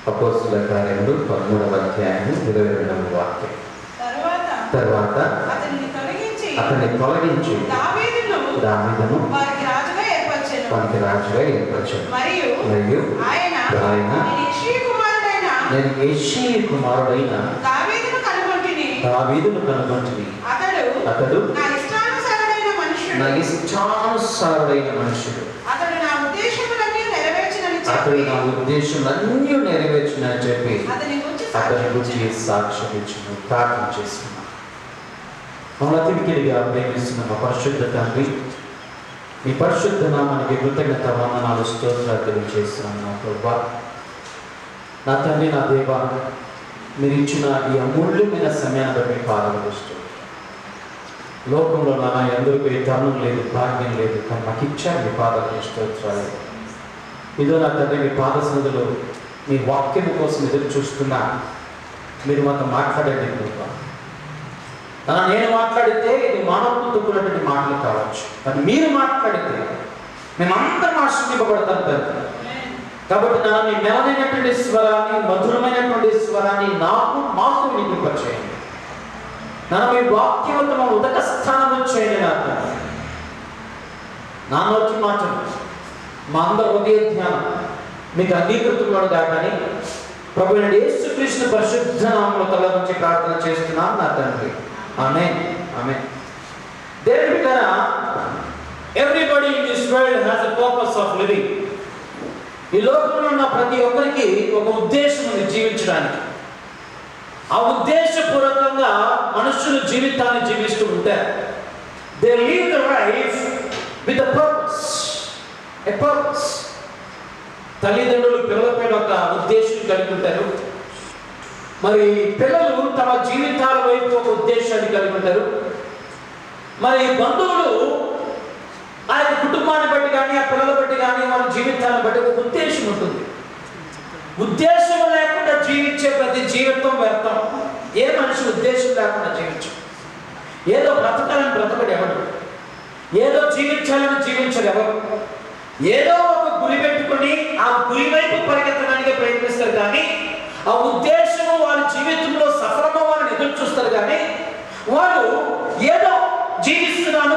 అపోస్తలుల కార్యములు 13వ అధ్యాయము 22వ వాక్యం. తర్వాత అతన్ని తొలగించి దావీదును వారికి రాజుగా ఏర్పరచెను. మరియు ఆయన నేను యెష్షయి కుమారుడైన దావీదును కనుగొంటిని. అతడు నా ఇష్టానుసారుడైన మనుషుడు. అతడు నా ఉద్దేశములన్నీ నెరవేర్చునని చెప్పి అతని గురించి సాక్ష్యం ఇచ్చును. ప్రార్థన చేస్తున్నాను. మమ్మల్ని అతికిడిగా ప్రేమిస్తున్న మా పరిశుద్ధ తండ్రి, మీ పరిశుద్ధ నామానికి కృతజ్ఞత వందనాలు స్తోత్రాలు తెలియజేస్తున్నాను. నా ప్రభువా, నా తండ్రి, నా దేవ, మీరు ఇచ్చిన ఈ అమూల్యమైన సమయాన్ని బట్టి మీ పాదాలు స్తోత్రం. లోకంలో నా ఎందరికీ ఏ తరుణం లేదు, భాగ్యం లేదు, కానీ మాకు ఇచ్చారు మీ పాదాలు స్తోత్రాలు. ఇదో నా తండ్రి, మీ పాద సన్నిధిలో మీ వాక్యం కోసం ఎదురు చూస్తున్నా. మీరు మాతో మాట్లాడండి కృప. నేను మాట్లాడితే ఇది మానవులతో కూడినటువంటి మాటలు కావచ్చు, కానీ మీరు మాట్లాడితే మేమందరం ఆశ్రయింపబడతాం తండ్రి. కాబట్టి మీ మెలనైనటువంటి స్వరాన్ని, మధురమైనటువంటి స్వరాన్ని మాకు వినిపింపచేయండి. మీ వాక్యవంతమ ఉదక స్థానం చేయండి. నా నోటి మాటలు మా అందరి హృదయ ధ్యానం మీకు అంగీకృతంలో కానీ ప్రభువైన యేసుక్రీస్తు పరిశుద్ధ నామములో తల నుంచి ప్రార్థన చేస్తున్నాను నా తండ్రి. ఆమేన్, ఆమేన్. దేవుని బిడ్డలారా, everybody in this world has a purpose of living. ఈ లోకంలో ఉన్న ప్రతి ఒక్కరికి ఒక ఉద్దేశం ఉంది జీవించడానికి. ఆ ఉద్దేశపూర్వకంగా మనుషులు జీవితాన్ని జీవిస్తూ ఉంటారు. They live the life with a purpose. A purpose. తల్లిదండ్రులు పిల్లలపైన ఒక ఉద్దేశం కలిగి ఉంటారు. మరి పిల్లలు తమ జీవితాల వైపు ఒక ఉద్దేశాన్ని కలిగి ఉంటారు. మరి బంధువులు ఆ యొక్క కుటుంబాన్ని బట్టి కానీ, ఆ పిల్లల బట్టి కానీ, వాళ్ళ జీవితాన్ని బట్టి ఒక ఉద్దేశం ఉంటుంది. ఉద్దేశం లేకుండా జీవించే ప్రతి జీవితం వ్యర్థం. ఏ మనిషి ఉద్దేశం లేకుండా జీవించు. ఏదో బ్రతకాలని బ్రతకడు ఎవరు, ఏదో జీవించాలని జీవించడు ఎవరు. ఏదో ఒక గురి పెట్టుకుని ఆ గురి వైపు పరిగెత్తడానికి ప్రయత్నిస్తారు, కానీ ఆ ఉద్దేశము వారి జీవితంలో సఫలమవ్వాలని ఎదురు చూస్తారు. కానీ వారు ఏదో జీవిస్తున్నాను,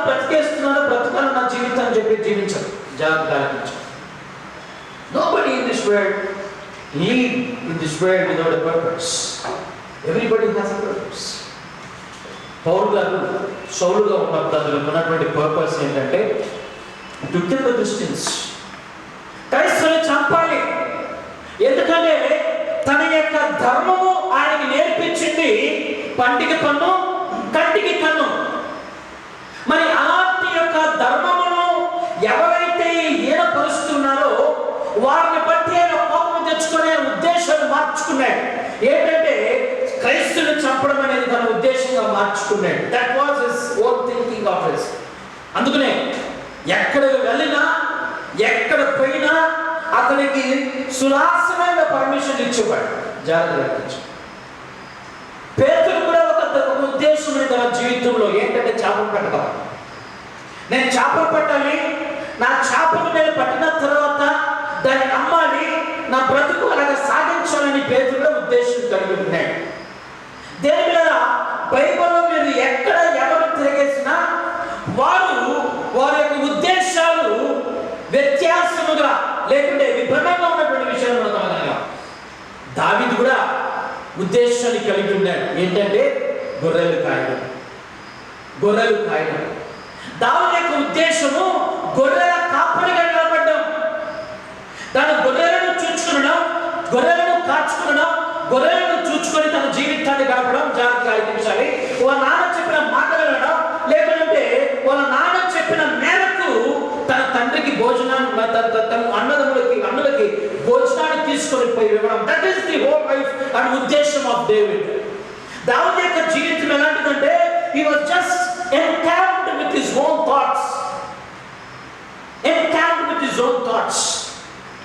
బ్రతకాలి నా జీవితాన్ని చెప్పి జీవించరు. జాగ్రత్త. Nobody in this world live in this world without a purpose. Everybody has a purpose. పౌలు గారు సౌలుగా ఉన్నప్పుడు అందులో ఉన్నటువంటి పర్పస్ ఏంటంటే టు కిల్ ద క్రిస్టియన్స్. క్రైస్తవుని చంపాలి. ఎందుకంటే తన యొక్క ధర్మము ఆయనకి నేర్పించింది పంటికి పన్ను, కంటికి కన్ను. మరి అలాంటి యొక్క ధర్మమును ఎవరైతే హీనపరుస్తున్నారో వారిని బట్టి ఆయన కోపం తెచ్చుకునే ఉద్దేశాన్ని మార్చుకున్నాడు. ఏంటంటే క్రైస్తువుని చంపడం అనేది తన ఉద్దేశంగా మార్చుకున్నాడు. That was his own thinking of his. అందుకనే ఎక్కడికి వెళ్ళినా, ఎక్కడ పోయినా అతనికి సులాసమైన పర్మిషన్ ఇచ్చేవాడు. జాగ్రత్త. పేతురు కూడా ఒక ఉద్దేశం తన జీవితంలో ఏంటంటే చేపలు పట్టడం. నేను చేపలు పట్టాలి, నా చేపలు నేను పట్టిన తర్వాత దాన్ని అమ్మాలి, నా బ్రతుకు అలాగా సాధించాలని పేతురులో ఉద్దేశం కలిగి ఉన్నాడు. దేని మీద బైబిల్లో మీరు ఎక్కడ ఎవరు తిరిగేసినా వారి యొక్క ఉద్దేశాలు వ్యత్యాసముగా లేకుంటే విభిన్నంగా ఉన్నటువంటి విషయాలు మనం. దావీదు కూడా ఉద్దేశాన్ని కలిగి ఉన్నాడు. ఏంటంటే గొర్రెలు కాయడం. దావీదు యొక్క ఉద్దేశము గొర్రెల కాపరిగా నిలబడ్డం. తను గొర్రెలను చూచుకునడం, గొర్రెలను కాచుకునడం, గొర్రెలను చూచుకొని తన జీవితాన్ని గడపడం. జాగ్రత్తగా ఆలోచించాలి. వాళ్ళ నాన్న చెప్పిన మాటలు వినడం, లేకుంటే వాళ్ళ నాన్న చెప్పిన మేరకు తన తండ్రికి భోజనాన్ని, తన అన్నులకి భోజనాన్ని తీసుకొని పోయి ఇవ్వడం. That is the whole life and ఉద్దేశం ఆఫ్ డేవిడ్. దావీదు యొక్క జీవితం ఎలాంటిదంటే he was just encamped with his own thoughts.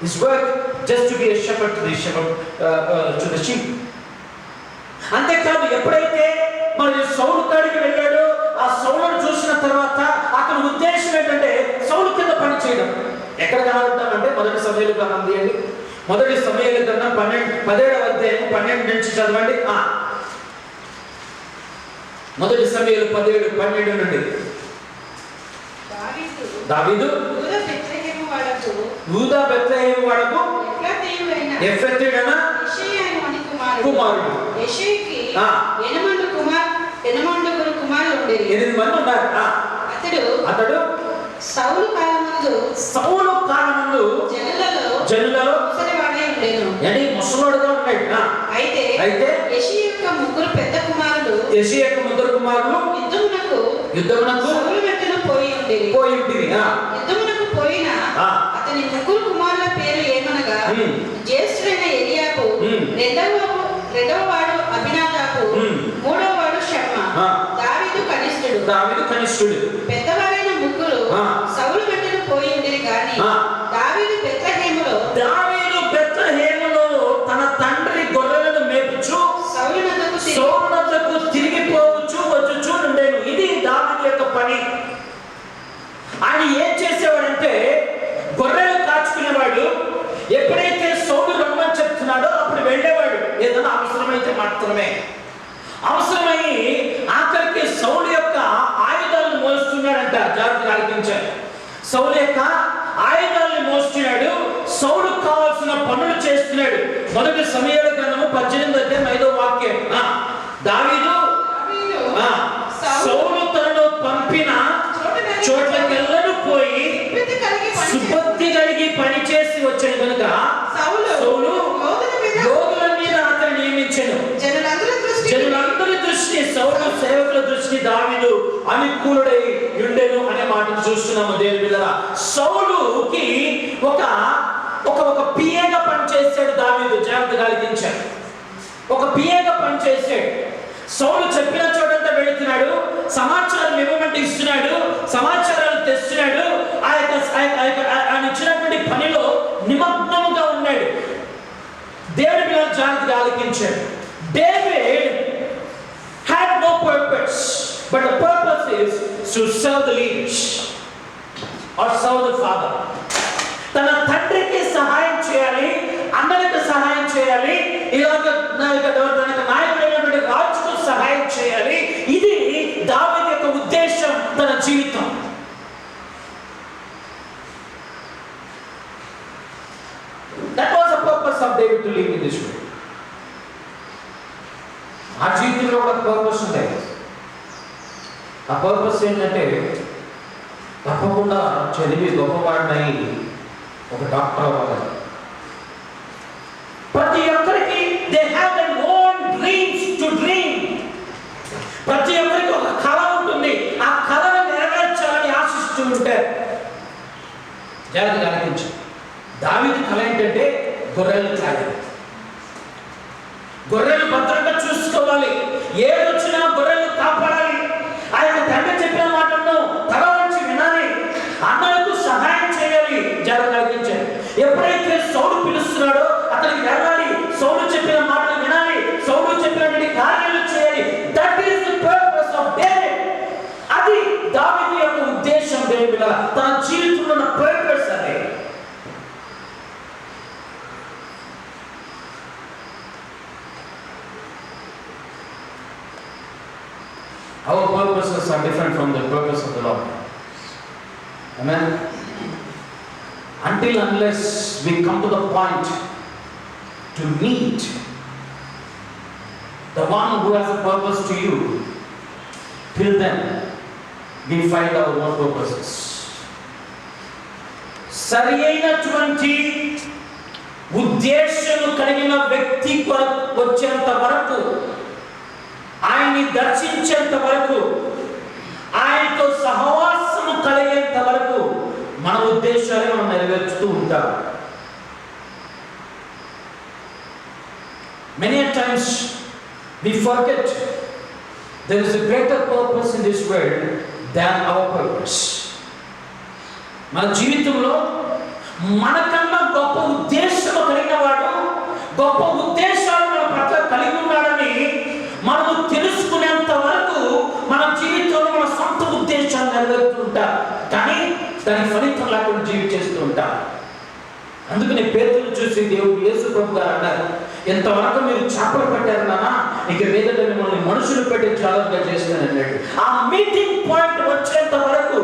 His work just to be a shepherd to the sheep. అంతేకాదు, ఎప్పుడైతే మరి సౌలు కాడికి వెళ్ళాడో ఆ సౌలును చూసిన తర్వాత అతని ఉద్దేశం ఏంటంటే సౌలు కింద పని చేయడం. ఎక్కడ కనబడతామంటే మొదటి సమయాలు గ్రంథం తీయండి. మొదటి సమయాలు గ్రంథం 17వ అధ్యాయం 12 నుంచి చదవండి. మొదటి సమూయేలు 17:12 నుండి. దావీదు యూదా బెత్లెహేము వాడకు ఎఫ్రాయిమీయుడైన కుమారుడు ఎనమండుగురు కుమారులు ఉండేది. 8 మంది ఉన్నారు. అతడు సౌలు కాలమందు జనులలో ముసలివాడై ఉండెను. ముసలోడుగా ఉన్నాడు. అయితే యెషీ యొక్క ముగ్గురు పెద్ద కుమారులు యుద్ధమునకు సౌలు వెంటనే పోయి ఉండేది. యుద్ధమునకు పోయిన అతని ముగ్గురు కుమారుల పేరు ఏమనగా జ్యేష్ఠుడైన ఎలియాబు, రెండవ వాడు అబినాదాబు, మూడవ వాడు షమ్మా. దావీదు కనిష్ఠుడు. పెద్దవారైన ముగ్గురు సౌలు వెంటనే పోయి ఉండేది. కానీ దావీదు బెత్లెహేములో తన తండ్రి గొర్రెలను మేపుచు సౌలు నద్దకు తిరిగిపోవచ్చు వచ్చుచు ఉండేను. ఇది దావీదు యొక్క పని. ఆయన ఏం చేసేవాడంటే గొర్రెలు కాచుకునేవాడు. ఎప్పుడైతే సౌలు రమ్మని చెప్తున్నాడో అప్పుడు వెళ్ళేవాడు, ఏదైనా అవసరమైతే మాత్రమే. అవసరమై ఆఖరికి సౌలు యొక్క ఆయుధాలను మోస్తున్నాడంట. జాగ్రత్తగా ఆలకించాడు. సౌలు యొక్క ఆయుధాలను మోస్తున్నాడు. సౌలు కావాల్సిన పనులు చేస్తున్నాడు. మొదటి సమూయేలు గ్రంథము 18వ అధ్యాయం 5వ వాక్యం. దావీదు సౌలు తనను పంపిన చోట్లకెల్లను పోయి సుబుద్ధి కలిగి పని చేసి వచ్చాడు కనుక సౌలు యోధుల మీద అతను నియమించాను. జనులందరి దృష్టి, సౌలు సేవకుల దృష్టి దావీదు అనుకూలుడై ఉండెను అనే మాటను చూస్తున్నాము. దేవుని బిడ్డలారా, సౌలుకి ఒక పిఏగా పనిచేసాడు దావీదు. జాగ్రత్తగా ఆలకించాడు. ఒక పిఏగా పనిచేసాడు. సౌలు చెప్పిన చోటంతా వెళుతున్నాడు. సమాచారం ఇవ్వమంటే ఇస్తున్నాడు. సమాచారాలు తెస్తున్నాడు. ఆయన ఇచ్చినటువంటి పనిలో నిమగ్నముగా ఉన్నాడు. దేవుని బిడ్డలు జాగ్రత్తగా ఆలకించాడు. David had no purpose, but the purpose is to serve the leaders or serve the father. తన తండ్రికి సహాయం చేయాలి, అన్నలకు సహాయం చేయాలి, ఇలాగ నాయకుడైనటువంటి రాజుకు సహాయం చేయాలి. ఇది దావీదు యొక్క ఉద్దేశం, తన జీవితం. That was the purpose of David to live in this way. ఆ జీవితంలో ఒక పర్పస్ ఉంటాయి. ఆ పర్పస్ ఏంటంటే తప్పకుండా చదివి గొప్పవాడినై ఒక డాక్టర్ అవ్వాలి. ప్రతి ఒక్కరికి they have their own dreams to dream. ప్రతి ఒక్కరికి ఒక కళ ఉంటుంది. ఆ కళను నెరవేర్చాలని ఆశిస్తూ ఉంటారు. జాగ్రత్తగా ఆలకించు. దావీదు కళ ఏంటంటే గొర్రెలు కాదు. గొర్రెలు భద్రంగా చూసుకోవాలి. ఏదొచ్చినా గొర్రెలు కాపాడాలి. ఆయన తండ్రి చెప్పిన మాటలను తల నుంచి వినాలి. అన్నలకు సహాయం చేయాలి. జాగ్రత్తగా ఆలకించాలి. ఎప్పుడైతే సౌలు పిలుస్తున్నాడో అతనికి వెళ్ళాలి. సౌలు చెప్పిన మాటలు వినాలి. సౌలు చెప్పినటువంటి కార్యాలు చేయాలి. That is the purpose of David. అది దావీదు యొక్క ఉద్దేశం. దేవుని తన జీవితంలో ఉన్న పర్పస్ అదే. Our purposes are different from the purpose of the Lord. Amen. Unless we come to the point to meet the one who has a purpose to you, till then we find our own purposes. సరైనటువంటి ఉద్దేశము కలిగిన వ్యక్తి వచ్చేంత వరకు, ఆయన్ని దర్శించేంత వరకు, ఆయనతో సహవాసము కలిగేంత వరకు మన ఉద్దేశాన్ని మనం నెరవేర్చుతూ ఉంటాం. Many times we forget there is a greater purpose in this world than our purpose. మన జీవితంలో మనకన్నా గొప్ప ఉద్దేశం కలిగిన వాడు, గొప్ప ఉద్దేశాలు మన పట్ల కలిగి ఉన్నాడని మనము తెలుసుకునేంత వరకు మన జీవితంలో మన సొంత ఉద్దేశాలు నెరవేరుతుంటాం, కానీ దాని ఫలితం లేకుండా జీవితం చేస్తూ ఉంటాం. అందుకని పేతురును చూసి దేవుడు యేసు ప్రభు గారు అన్నారు, ఎంతవరకు మీరు చేపలు పట్టారు నాన్న, ఇక మీదట మిమ్మల్ని మనుషులు పెట్టి జాగ్రత్తగా చేస్తాను అన్నాడు. ఆ మీటింగ్ పాయింట్ వచ్చేంత వరకు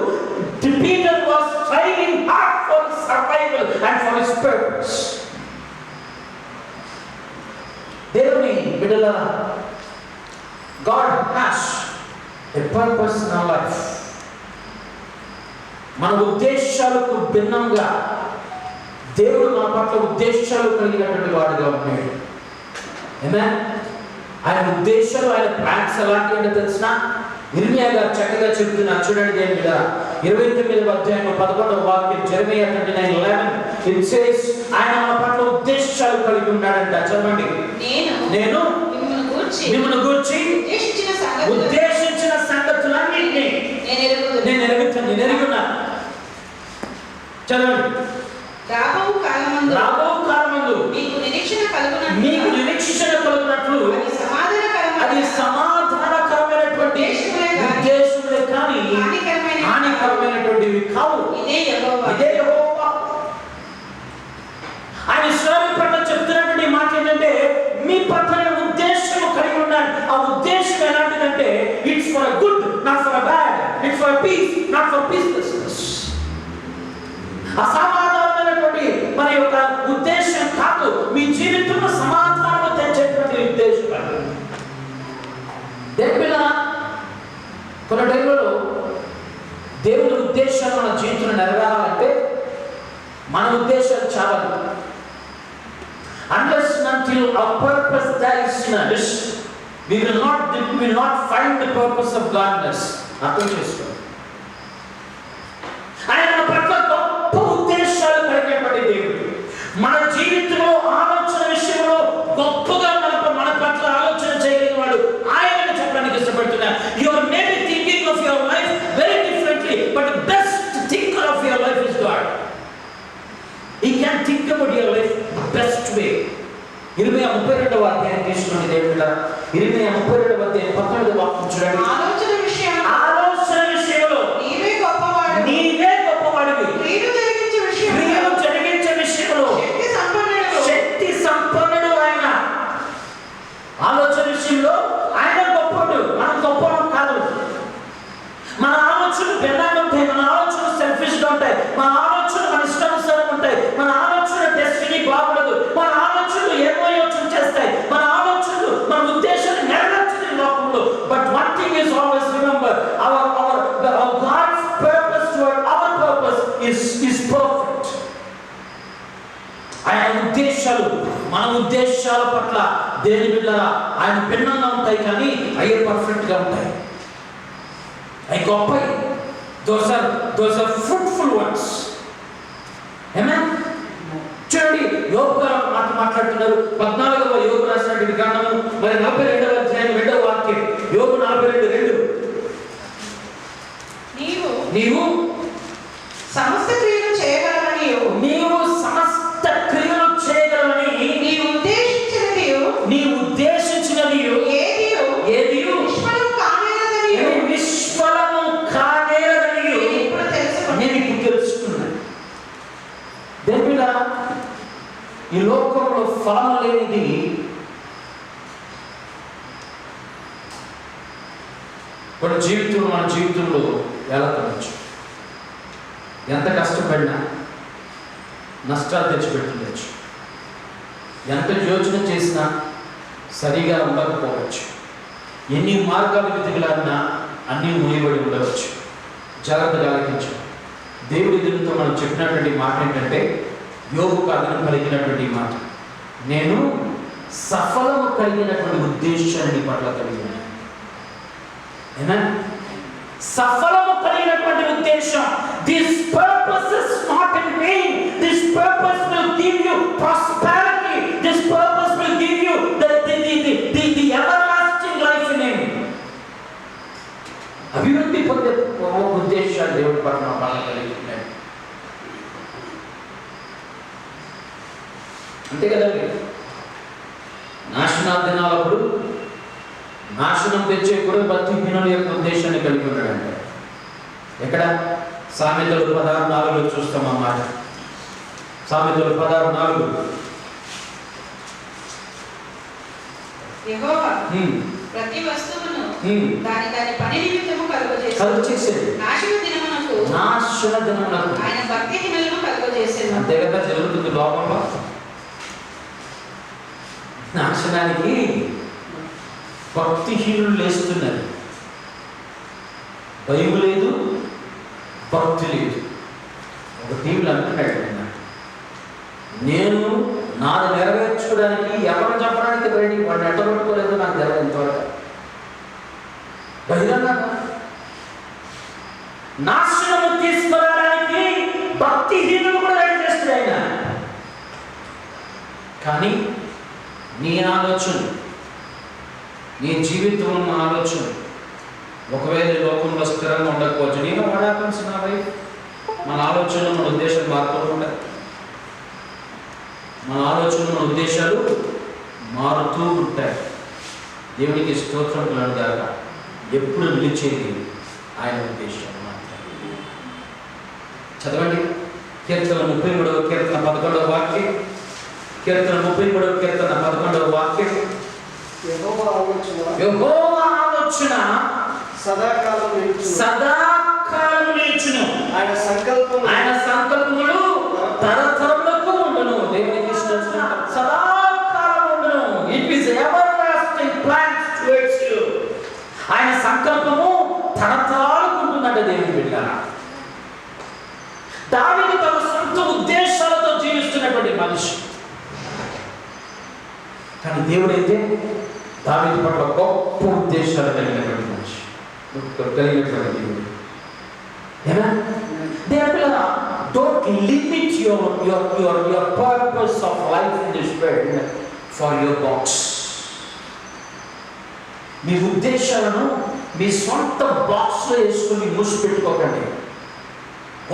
Peter was striving hard for his survival and for his purpose. దేవుని బిడ్డలారా, God has a purpose in our life. మన ఉద్దేశాలకు భిన్నంగా దేవుడు మన పట్ల ఉద్దేశాలు కలిగినటువంటి వాడుగా ఉన్నాడు. ఆమేన్. ఆయన ఉద్దేశాలు, ఆయన ప్లాన్స్ ఎలాంటి అంటే తెలిసిన ఇర్మియా గారు చక్కగా చెప్తున్నారు. చూడండి దేవుని మీద 29వ అధ్యాయం 11వ వాక్యం, జెరెమియా 39:11. It says, ఆయన మన పట్ల ఉద్దేశాలు కలిగి ఉన్నాడంట. చదవండి. నేను మిమ్మల్ని గూర్చి ఉద్దేశించిన సంగతులన్నిటినీ నేను ఎరుగున్నాను. చదవండి. రాబోవు కాలమందు మీకు నిరీక్షణ కలుగునట్లు అది సమాధానకరమైనటువంటి ఉద్దేశములే కానీ హానికరమైనటువంటివి కావు. ఇదే యెహోవా. ఆయన ఇశ్రాయేలు పట్ల చెప్తున్నటువంటి మాట ఏంటంటే, మీ పట్ల ఉద్దేశం కలిగి ఉన్నాను. ఆ ఉద్దేశం ఎలాంటిదంటే, it's for good, not for bad. It's for peace, not for peacelessness. అసమాధానమైనటువంటి మన యొక్క ఉద్దేశం కాదు, మీ జీవితంలో సమాధానం తెచ్చేటువంటి ఉద్దేశం. దేవుళ్ళ కొన్ని టైంలో దేవుని ఉద్దేశాలు మన జీవితంలో నెరవేరాలంటే మన ఉద్దేశాలు చాలు. Unless and until our purpose dies in us, we will not find the purpose of godness. అర్థం చేసుకోండి. ఆయన మన పట్ల గొప్ప ఉద్దేశాలు కలిగినటువంటి దేవుడు. మన జీవితంలో ఆలోచన విషయంలో గొప్పగా మన పట్ల ఆలోచన చేయగలిగిన వాడు ఆయనని చెప్పడానికి ఇష్టపడుతున్నారు. You are maybe thinking of your life very differently, but the best thinker of your life is God. He can think about your life best way. ఇర్మియా 32వ అధ్యాయం తీసుకోండి దేవుడా. ఇర్మియా 32వ అధ్యాయం 19వ వాక్యం చూడండి. ఆలోచన విషయంలో నీవే గొప్పవాడివి. క్రియలు జరిగించే విషయంలో శక్తి సంపన్నుడు ఆయన. ఆలోచన విషయంలో ఆయన గొప్పవాడు, మనం గొప్పవాడు కాదు. మన ఆలోచనలు భిన్నంగా ఉంటాయి. మన ఆలోచనలు సెల్ఫిష్ గా ఉంటాయి. మన ఆలోచనలు మన ఇష్టానుసారం ఉంటాయి. మన ఆలోచన డెస్టినీ బాగుండదు. మన ఆలోచనలు ఏమో యోచన చేస్తాయి. మన ఆలోచనలు మన ఉద్దేశాన్ని నెరవేర్చని లోకంలో. But one thing is always remember, our God's purpose toward our purpose is perfect. ఆయన ఉద్దేశాలు మన ఉద్దేశాల పట్ల దేని బిడ్డలారా ఆయన భిన్నంగా ఉంటాయి, కానీ అయ్యే పర్ఫెక్ట్ గా ఉంటాయి. అవి గొప్పవి. Those are fruitful ones. Amen. చూడండి, యోబు గారు మాట మాట్లాడుతున్నారు. 14వ యోబు రాసినటువంటి గ్రంథము మరి 42వ అధ్యాయం 2వ వాక్యం. యోబు 42:2. నీవు సమస్త క్రియలు చేయగలవని నీ ఉద్దేశించినది ఏది నిష్ఫలము కానేరదని నేను ఇప్పుడు తెలుసుకున్నాను. దేవుడా, ఈ లోకంలో ఫలం లేనిది మన జీవితంలో ఎలా కావచ్చు. ఎంత కష్టపడినా నష్టాలు తెచ్చిపెట్టవచ్చు. ఎంత యోచన చేసినా సరిగా ఉండకపోవచ్చు. ఎన్ని మార్గాలు వెతికిలాడినా అన్నీ మునిబడి ఉండవచ్చు. జాగ్రత్తగా ఆలకించు. దేవుడి దీనితో మనం చెప్పినటువంటి మాట ఏంటంటే, యోబుకు అదనం కలిగినటువంటి మాట, నేను సఫలము కలిగినటువంటి ఉద్దేశాన్ని పట్ల కలిగిన సఫలము కలిగినటువంటి ఉద్దేశం. This purpose is not in vein. This purpose will give you prosperity. This purpose will give you the everlasting life in him. అభివృద్ధి పొందే ఉద్దేశాలు దేవుడి పట్ల మనం కలిగి ఉన్నాయి. అంతే కదండి. నాశనాల దినాలప్పుడు నాశనం తెచ్చే కూడా భక్తిహీనుల యొక్క ఉద్దేశాన్ని కలిగి ఉన్నాడంటే ఎక్కడ? సామెతలు 16:4 చూస్తాం ఆ మాట. సామెతలు 16:4. యెహోవా ప్రతి వస్తువును దాని పని నిమిత్తము కలుగజేసేది. నాశన దినమునకు ఆయన భక్తిహీనులను కలుగజేసేది. అంతే కదా జరుగుతుంది లోకంలో. నాశనానికి భక్తిహీనులు లేస్తున్నారు. భయం లేదు, భక్తి లేదు. ఒక టీవీలో అంటున్నాడు, నేను నాది నెరవేర్చుకోవడానికి ఎవరు చెప్పడానికి రెడీ, వాడిని ఎట్టగొట్టుకోలేదు నాకు తెలియదు ఇంతవరకు. బహిరంగంగా నాశనము తీసుకురావడానికి భక్తిహీనులు కూడా రెడీ చేస్తాడు ఆయన. కానీ నీ ఆలోచన, నీ జీవితం ఆలోచన ఒకవేళ లోకంలో స్థిరంగా ఉండకపోవచ్చు. నేను వాడాల్సిన వైఫ్ మన ఆలోచనలు మన ఉద్దేశాలు మారుతూ ఉంటాయి. మన ఆలోచనలు మన ఉద్దేశాలు మారుతూ ఉంటాయి. దేవునికి స్తోత్రం కలుగుగాక. ఎప్పుడు నిలిచేది ఆయన ఉద్దేశం మాత్రమే. చదవండి కీర్తన 33వ కీర్తన 11వ వాక్యం. కీర్తన 33వ కీర్తన 11వ వాక్యం. యెహోవా ఆలోచన సదాకాలం నిలుచును. ఆయన సంకల్పములు తరతరములకు ఉండును. దేవునికి ఇష్టం సదాకాలం ఉండును. It is everlasting plans towards you. ఆయన సంకల్పము తరతరాలకు ఉంటుందంట. దేవుని బిడ్డ దావీదు తన సొంత ఉద్దేశాలతో జీవిస్తున్నటువంటి మనిషి. కానీ దేవుడైతే దావీదు పట్ల గొప్ప ఉద్దేశాలు కలిగినటువంటి మనిషి, కలిగినటువంటి దేవుడు. Don't limit your purpose of life in this world for your box. మీ ఉద్దేశాలను మీ సొంత బాక్స్లో వేసుకుని మూసిపెట్టుకోకండి.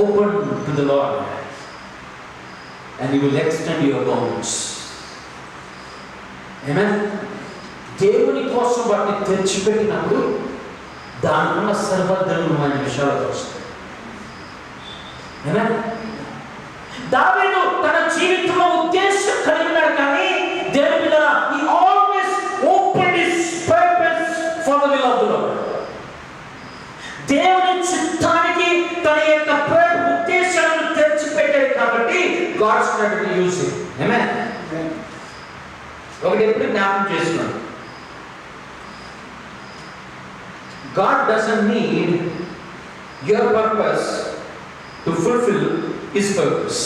Open to the lord and you will extend your bounds. Amen. దేవుని కోసం వాటిని తెచ్చిపెట్టినప్పుడు దానికున్న సర్వధర్మమైన విషయాలకు వస్తాయి. దావీదు తన జీవితంలో ఉద్దేశం కలిగి ఉన్నాడు. కానీ దేవుని మీద he always opened his purpose for the will of the Lord. దేవుని చిత్తానికి తన యొక్క ఉద్దేశాలను తెచ్చిపెట్టాడు కాబట్టి God started to use it. Amen. ఒకటి ఎప్పుడు జ్ఞాపకం చేస్తున్నాను, God doesn't need your purpose to fulfill his purpose.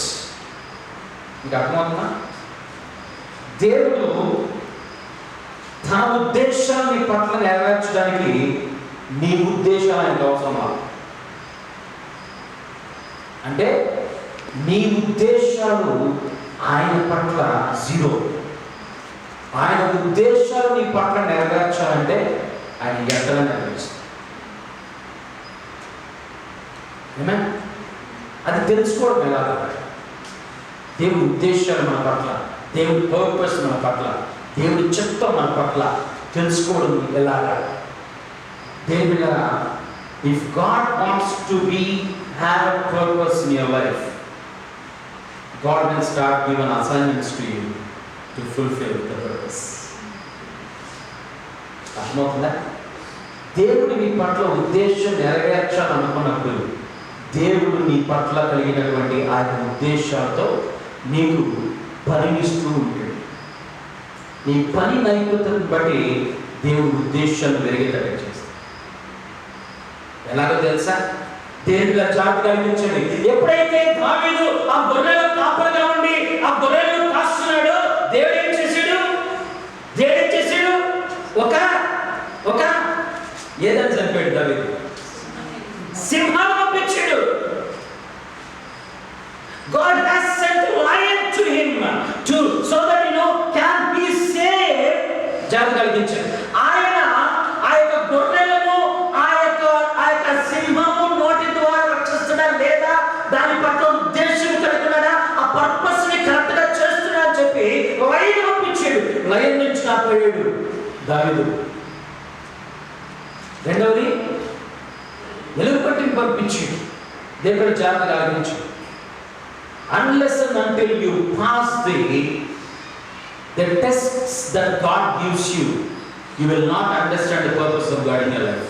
మీకు అర్థమవుతుందా? దేవుడు తన ఉద్దేశాన్ని పట్ల నెరవేర్చడానికి నీ ఉద్దేశాలు ఆయనకు అవసరమా? అంటే నీ ఉద్దేశాలు ఆయన పట్ల జీరో. ఆయన ఉద్దేశాలు నీ పట్ల నెరవేర్చాలంటే ఆయన ఎక్కడ నెరవేరుస్తాడు. అది తెలుసుకోవడం ఎలాగా? దేవుడి ఉద్దేశాలు మన పట్ల, దేవుడి పర్పస్ మన పట్ల, దేవుడి చిత్తం మన పట్ల తెలుసుకోవడం ఎలాగా? దేవుడి if God wants to have a purpose in your life, God will start giving assignments to you to fulfill the purpose. అర్థమవుతుందా? దేవుడు నీ పట్ల ఉద్దేశం నెరవేర్చాలనుకున్నప్పుడు దేవుడు నీ పట్ల కలిగినటువంటి ఆయన ఉద్దేశాలతో నీకు పరిమిస్తూ ఉంటాడు. నీ పని నైపుణ్యతను బట్టి దేవుడి ఉద్దేశాలు పెరిగేటట్టు చేస్తాడు. ఎలాగో తెలుసా? దేవుడిగా జాతి కలిగించండి. ఎప్పుడైతే దావీదు ఆ గొర్రెలు కాపరిగా ఉండి ఆ గొర్రెలు కాస్తున్నాడో దేవుడు ఏం చేశాడు? ఒక ఏదని చంపాడు దావీదు. సింహాన్ని పంపించాడు. God has sent a lion to him so that can be saved. జాతి కలిగించాడు. ఆయన ఆ యొక్క గొర్రెలను ఆ యొక్క సింహము నోటి ద్వారా రక్షిస్తున్నా లేదా దాని పట్ల ఉద్దేశం కలుగుతున్నాడా, ఆ పర్పస్ ని కరెక్ట్ గా చేస్తున్నా అని చెప్పి లైన్ పంపించాడు. లైన్ నుంచి కాపాడాడు దావీదు. రెండవది ఎలుగుపట్టిని పంపించాడు. దేవుడు జాగ్రత్త కలిగించాడు. Unless and until you pass the the tests that God gives you, you will not understand the purpose of God in your life.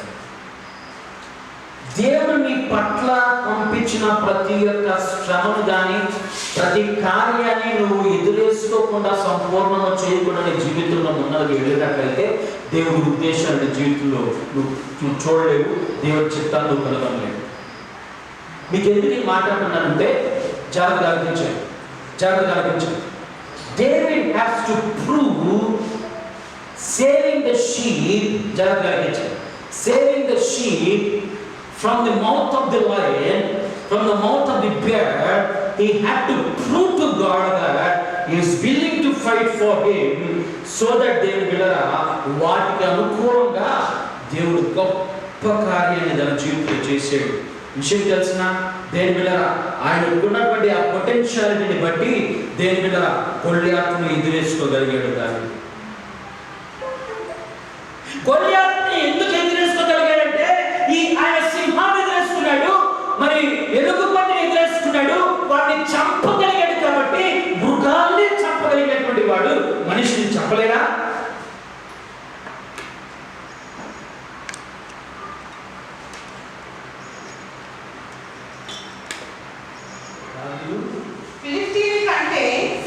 దేవుడు నీ పట్ల పంపించిన ప్రతి ఒక్క శ్రమను కానీ ప్రతి కార్యాన్ని నువ్వు ఎదురేసుకోకుండా సంపూర్ణంగా చేయకుండా నీ జీవితంలో ముందరకు వెళ్ళినట్లయితే దేవుడి ఉద్దేశాన్ని నీ జీవితంలో నువ్వు చూడలేవు, దేవుడి చిత్తాన్ని నువ్వు కనుగొనలేవు. మీకు ఎందుకు ఈ మాట్లాడుతున్నానంటే జాగ్రత్త ఆలోచించండి. David has to prove saving the sheep, జాగ్రత్త ఆలోచించండి, saving the sheep from the mouth of the lion, from the mouth of the bear. He had to prove to God that he is willing to fight for him, so that they will వాటికి అనుకూలంగా దేవుడు గొప్ప కార్యాన్ని తన జీవితంలో చేసాడు. విషయం తెలిసిన దేని బిడ్డరా, ఆయనకున్నటువంటి ఆ పొటెన్షియాలిటీని బట్టి దేని బిడ్డరా గొల్లియాతును ఎదురేసుకోగలిగాడు. దాన్ని గొల్లియాతుని ఎందుకు ఎదురేసుకోగలిగాడంటే ఆయన సింహాన్ని ఎదురేసుకున్నాడు, మరి ఎలుగుబంటిని ఎదురేసుకున్నాడు, వాడిని చంపగలిగాడు. కాబట్టి మృగాల్ని చంపగలిగినటువంటి వాడు మనిషిని చంపలేరా?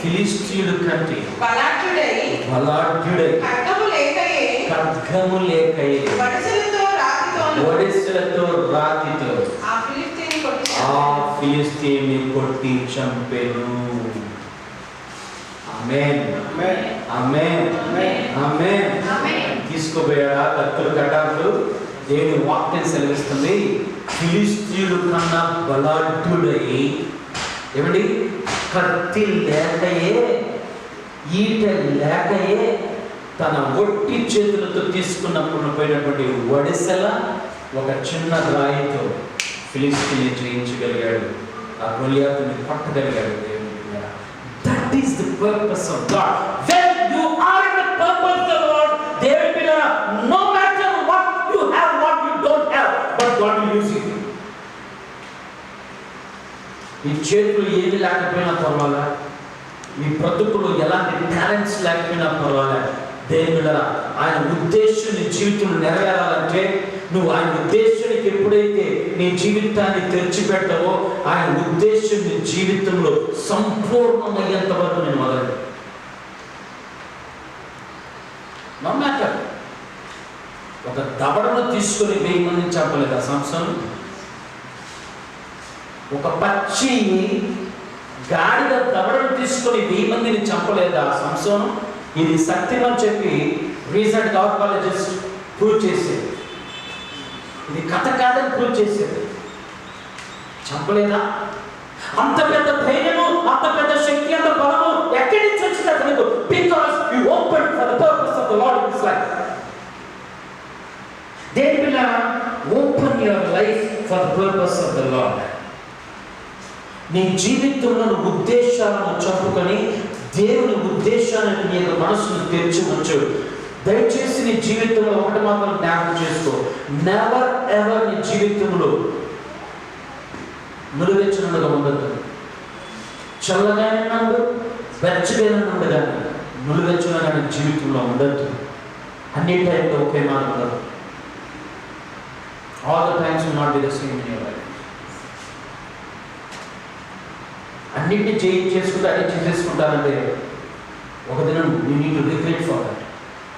ఫిలిష్తీయుడు కంటే బలాఢ్యుడై ఖడ్గము లేకయే ఒడిసెలతో రాతితో ఆ ఫిలిష్తీయుని కొట్టి చంపెను. ఆమేన్, ఆమేన్, ఆమేన్. తీసుకోబోయాడా కత్తులు కటాకులు? దేవుని వాక్యం సెలవిస్తుంది, ఫిలిష్తీయుడు కన్నా బలాఢ్యుడై, ఏమండి, కత్తి లేకయే ఈట లేకయే తన ఒట్టి చేతులతో తీసుకున్నప్పుడు పోయినటువంటి ఒడిసెల ఒక చిన్న రాయితో ఫిలిష్తీయుని జయించగలిగాడు, ఆ గొలియాతుని పట్టగలిగాడు. That is the purpose of God. when you are in the purpose of the Lord, there will be no matter what you have, what you don't have, but God will use you. మీ చేతులు ఏది లేకపోయినా పర్వాలా, మీ బ్రతుకులు ఎలాంటి talents లేకపోయినా పర్వాలా, దేవుడు ఆయన ఉద్దేశం నీ జీవితంలో నెరవేరాలంటే నువ్వు ఆయన ఉద్దేశానికి ఎప్పుడైతే నీ జీవితాన్ని తెరిచిపెట్టావో ఆయన ఉద్దేశం నీ జీవితంలో సంపూర్ణమయ్యేంత వరకు నేను మొదలు ఒక దవడను తీసుకొని 1000 మందిని చంపలేదు ఆ సంవత్సరం. ఒక పచ్చి గాడిద దవడను తీసుకొని 1000 మందిని చంపలేదు ఆ సంవత్సరం. ఇది సత్యం అని చెప్పి రీసెంట్ ఆర్కాలజిస్ట్ ప్రూవ్ చేసేది, ఇది కథ కాదని ప్రూవ్ చేసేది. చంపలేదా? అంత పెద్ద ధైర్యము, అంత పెద్ద శక్తి, అంత బలము ఎక్కడి నుంచి వచ్చింది అతనికి? Because you open for the purpose of the lord in his life. దేని వల్ల open your life for the purpose of the lord. నీ జీవితంలో ఉద్దేశాలను చంపుకొని దేవుని ఉద్దేశానికి నీ మనసును తెరిచి ఉంచు. దయచేసి నీ జీవితంలో ఒకటి మాత్రం జ్ఞాపకం చేసుకో, నెవర్ ఎవర్ నీ జీవితంలో నులివెచ్చనుగా ఉండదు. చల్లగానే ఉండు, వెచ్చగానే ఉండు, కానీ నులివెచ్చగా నీ జీవితంలో ఉండద్దు. అన్ని టైంలో ఒకే మాట ఉండదు. All the times will not be the same in your life. అన్నింటినీ చేసుకుంటే అన్ని చేసేసుకుంటారంటే ఒక దినం you need to regret for that.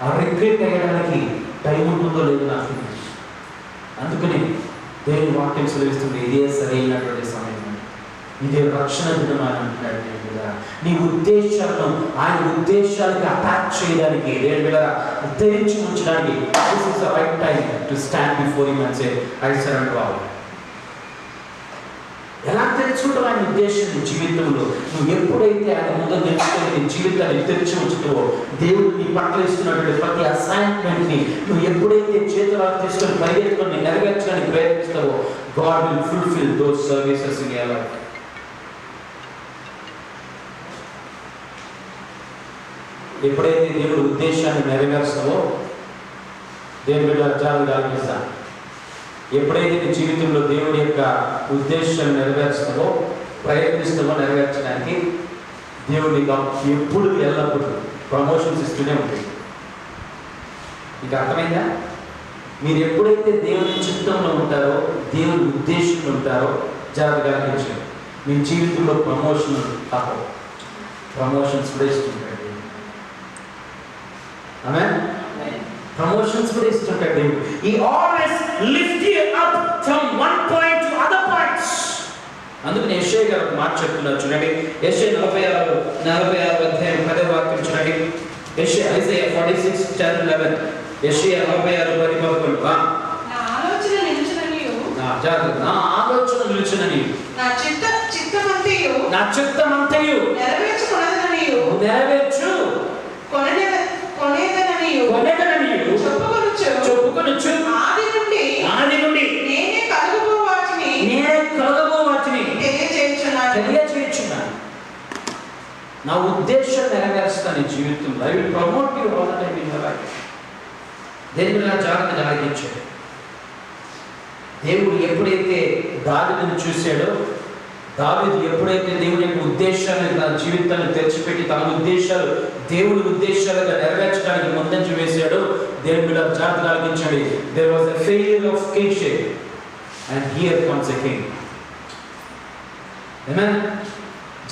ఆ రిగ్రెట్ అయ్యడానికి టైం ఉంటుందో లేదో నాకు తెలియదు. అందుకని దేవుని వాక్యం సెలవిస్తుంది, ఇదే సరైనటువంటి సమయం, ఇదే రక్షణ దినం అని అంటున్నాడు. నేను కదా నీ ఉద్దేశాలను ఆయన ఉద్దేశాలకి అటాచ్ చేయడానికి, నేను కదా తెరించి ఉంచడానికి this is the right time to stand before him and say I surrender all. ఎలా తెలుసుకుంటావు ఆయన ఉద్దేశం నీ జీవితంలో? నువ్వు ఎప్పుడైతే ఆయన ముందు తెలుసుకొని నీ జీవితాన్ని తెరిచి ఉంచుతావో, దేవుడు నీ పట్ల ఇస్తున్నటువంటి ప్రతి అసైన్మెంట్ని నువ్వు ఎప్పుడైతే చేతులు తీసుకొని పరిగెత్తుకొని నెరవేర్చడానికి ప్రయత్నిస్తావో, God will fulfil those services in your life. ఎప్పుడైతే దేవుడు ఉద్దేశాన్ని నెరవేరుస్తావో, దేవుడు జాగ్రత్తగా ఆలోచిస్తా, ఎప్పుడైతే నీ జీవితంలో దేవుడి యొక్క ఉద్దేశాన్ని నెరవేర్చుతావో, ప్రయత్నిస్తావో నెరవేర్చడానికి, దేవుడి ఎప్పుడు ఎల్లప్పుడూ ప్రమోషన్స్ ఇస్తూనే ఉంటాయి. మీకు అర్థమైందా? మీరు ఎప్పుడైతే దేవుని చిత్తంలో ఉంటారో, దేవుని ఉద్దేశంలో ఉంటారో జాగ్రత్తగా గమనించండి. మీ జీవితంలో ప్రమోషన్స్ కూడా ఇస్తుంటాడు. ఆమేన్. ప్రమోషన్స్ కూడా ఇస్తుంటాడు దేవుడు. He always lift you up from one point to other points. అందుకని యెషయా గారు ఒక మాట చెప్తున్నారు చూడండి. యెషయా 46 అధ్యాయం 10వ వాక్యం చూడండి. Isaiah 46:10-11. యెషయా 46:10. నా ఆలోచన నిలుచుననియు, నా ఆలోచన నిలుచుననియు, నా చిత్తమంతయు నెరవేర్చుకొనదననియు చెప్పుకొనుచు ఆది నుండి నేనే కలుగబో వాటిని తెలియచేయుచున్నాను. నా ఉద్దేశం నెరవేరుస్తాను ఈ జీవితంలో. I will promote you all the time in your life. దేవుడు నా జాగ్రత్తగా ఆలకించాడు. దేవుడు ఎప్పుడైతే దావీదును చూశాడో, దావీదు ఎప్పుడైతే దేవుని యొక్క ఉద్దేశాన్ని తన జీవితాన్ని తెచ్చిపెట్టి తన ఉద్దేశాలు దేవుడి ఉద్దేశాలుగా నెరవేర్చడానికి ముందంజ వేశాడో, దేవుడు జాగ్రత్తగా ఆలకించాడు. There was a failure of kingship and here comes a king. ఆమేన్.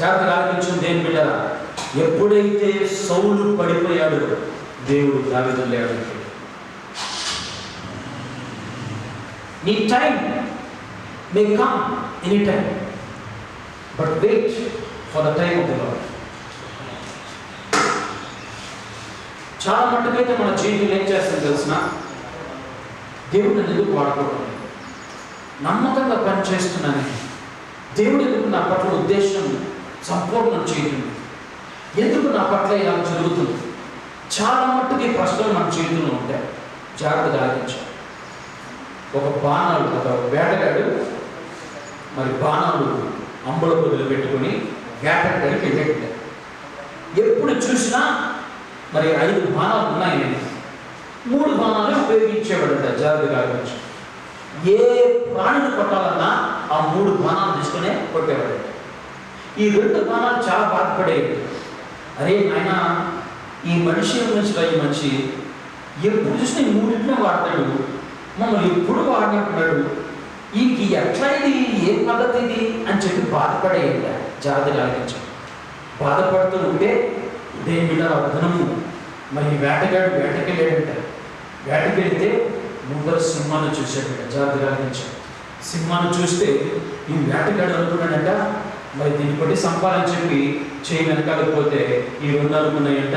జాగ్రత్తగా ఆలకించిన దేవుని బిడ్డలారా, ఎప్పుడైతే సౌలు పడిపోయాడో దేవుడు దావీదును లేవనెత్తాడు. నీ time may come any time, but wait for the time of the lord. చాలా మట్టుకైతే మన జీవితంలో ఏం చేస్తాం తెలిసిన, దేవుడిని ఎందుకు వాడుకోవడం, నమ్మకంగా పనిచేస్తున్నాను, దేవుడు ఎందుకు నా పట్ల ఉద్దేశం సంపూర్ణం చేయడం, ఎందుకు నా పట్ల ఇలా జరుగుతుంది, చాలా మట్టుకి ప్రశ్నలు మన జీవితంలో ఉంటాయి. జాగ్రత్తగా ఆలోచించాలి. ఒక వేటగాడు మరి బాణాలు అంబుల పొదులు పెట్టుకుని వేటగాడికి వెళ్ళాడు. ఎప్పుడు చూసినా మరి 5 బాణాలు ఉన్నాయి, 3 బాణాలు ఉపయోగించేవాడంట. జాగ్రత్తగా ఆలోచించాలి. ఏ ప్రాణిని కొట్టాలన్నా ఆ 3 బాణాలు తీసుకునే కొట్టేవాడు. ఈ 2 బాణాలు చాలా బాధపడేవి. అరే ఆయన ఈ మనిషి ఎప్పుడు చూసినా ఈ 3 వాడతాడు, మమ్మల్ని ఎప్పుడు వాడినట్టున్నాడు, ఈ ఎట్లా ఇది, ఏ పద్ధతి ఇది అని చెప్పి బాధపడేయంట. జాగ్రత్తగా ఆలోచించాలి. బాధపడుతూ ఉంటే దేని మీద అదనము మరి వేటగాడు వేటకెళ్ళాడంట. వేటకెళ్తే ముందర సింహాన్ని చూశాడంట. జాగ్రత్తగా ఆలోచించాలి. సింహాన్ని చూస్తే ఈ వేటగాడు అనుకున్నాడంట, మరి దీన్ని బట్టి సంపాలని చెప్పి చేయి వెనకాలిపోతే ఈ 2 అనుకున్నాయంట,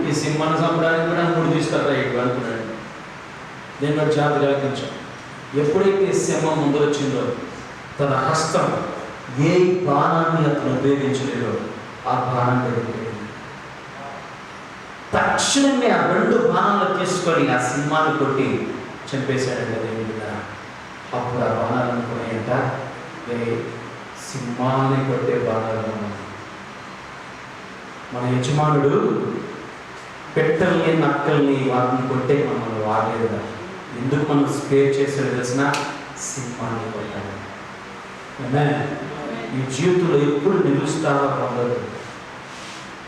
ఈ సింహాన్ని చంపడానికి కూడా 3 తీసుకొస్తాయి అనుకున్నాడు. నేను కూడా జాగ్రత్తగా ఆలోచించాను. ఎప్పుడైతే సింహం ముందు వచ్చిందో తన హస్తం ఏ బాణాన్ని అతను ఉపయోగించలేదో ఆ బాణం పెరిగిపోయింది. తక్షణమే ఆ 2 బాణాలు తీసుకొని ఆ సింహాన్ని కొట్టి చంపేశాడంట దేవుడు. అప్పుడు ఆ బాణాలు అనుకున్నాయంట, సింహాన్ని కొట్టే బాణాలు. మన యజమానుడు పెట్టల్ని నక్కల్ని వాటిని కొట్టే మనల్ని వాడలేదు. ఎందుకు మనం స్పేర్ చేసేది తెలిసిన, సింహాన్ని కొట్టాలి. నీ జీవితంలో ఎప్పుడు నిలుస్తావో పొందదు.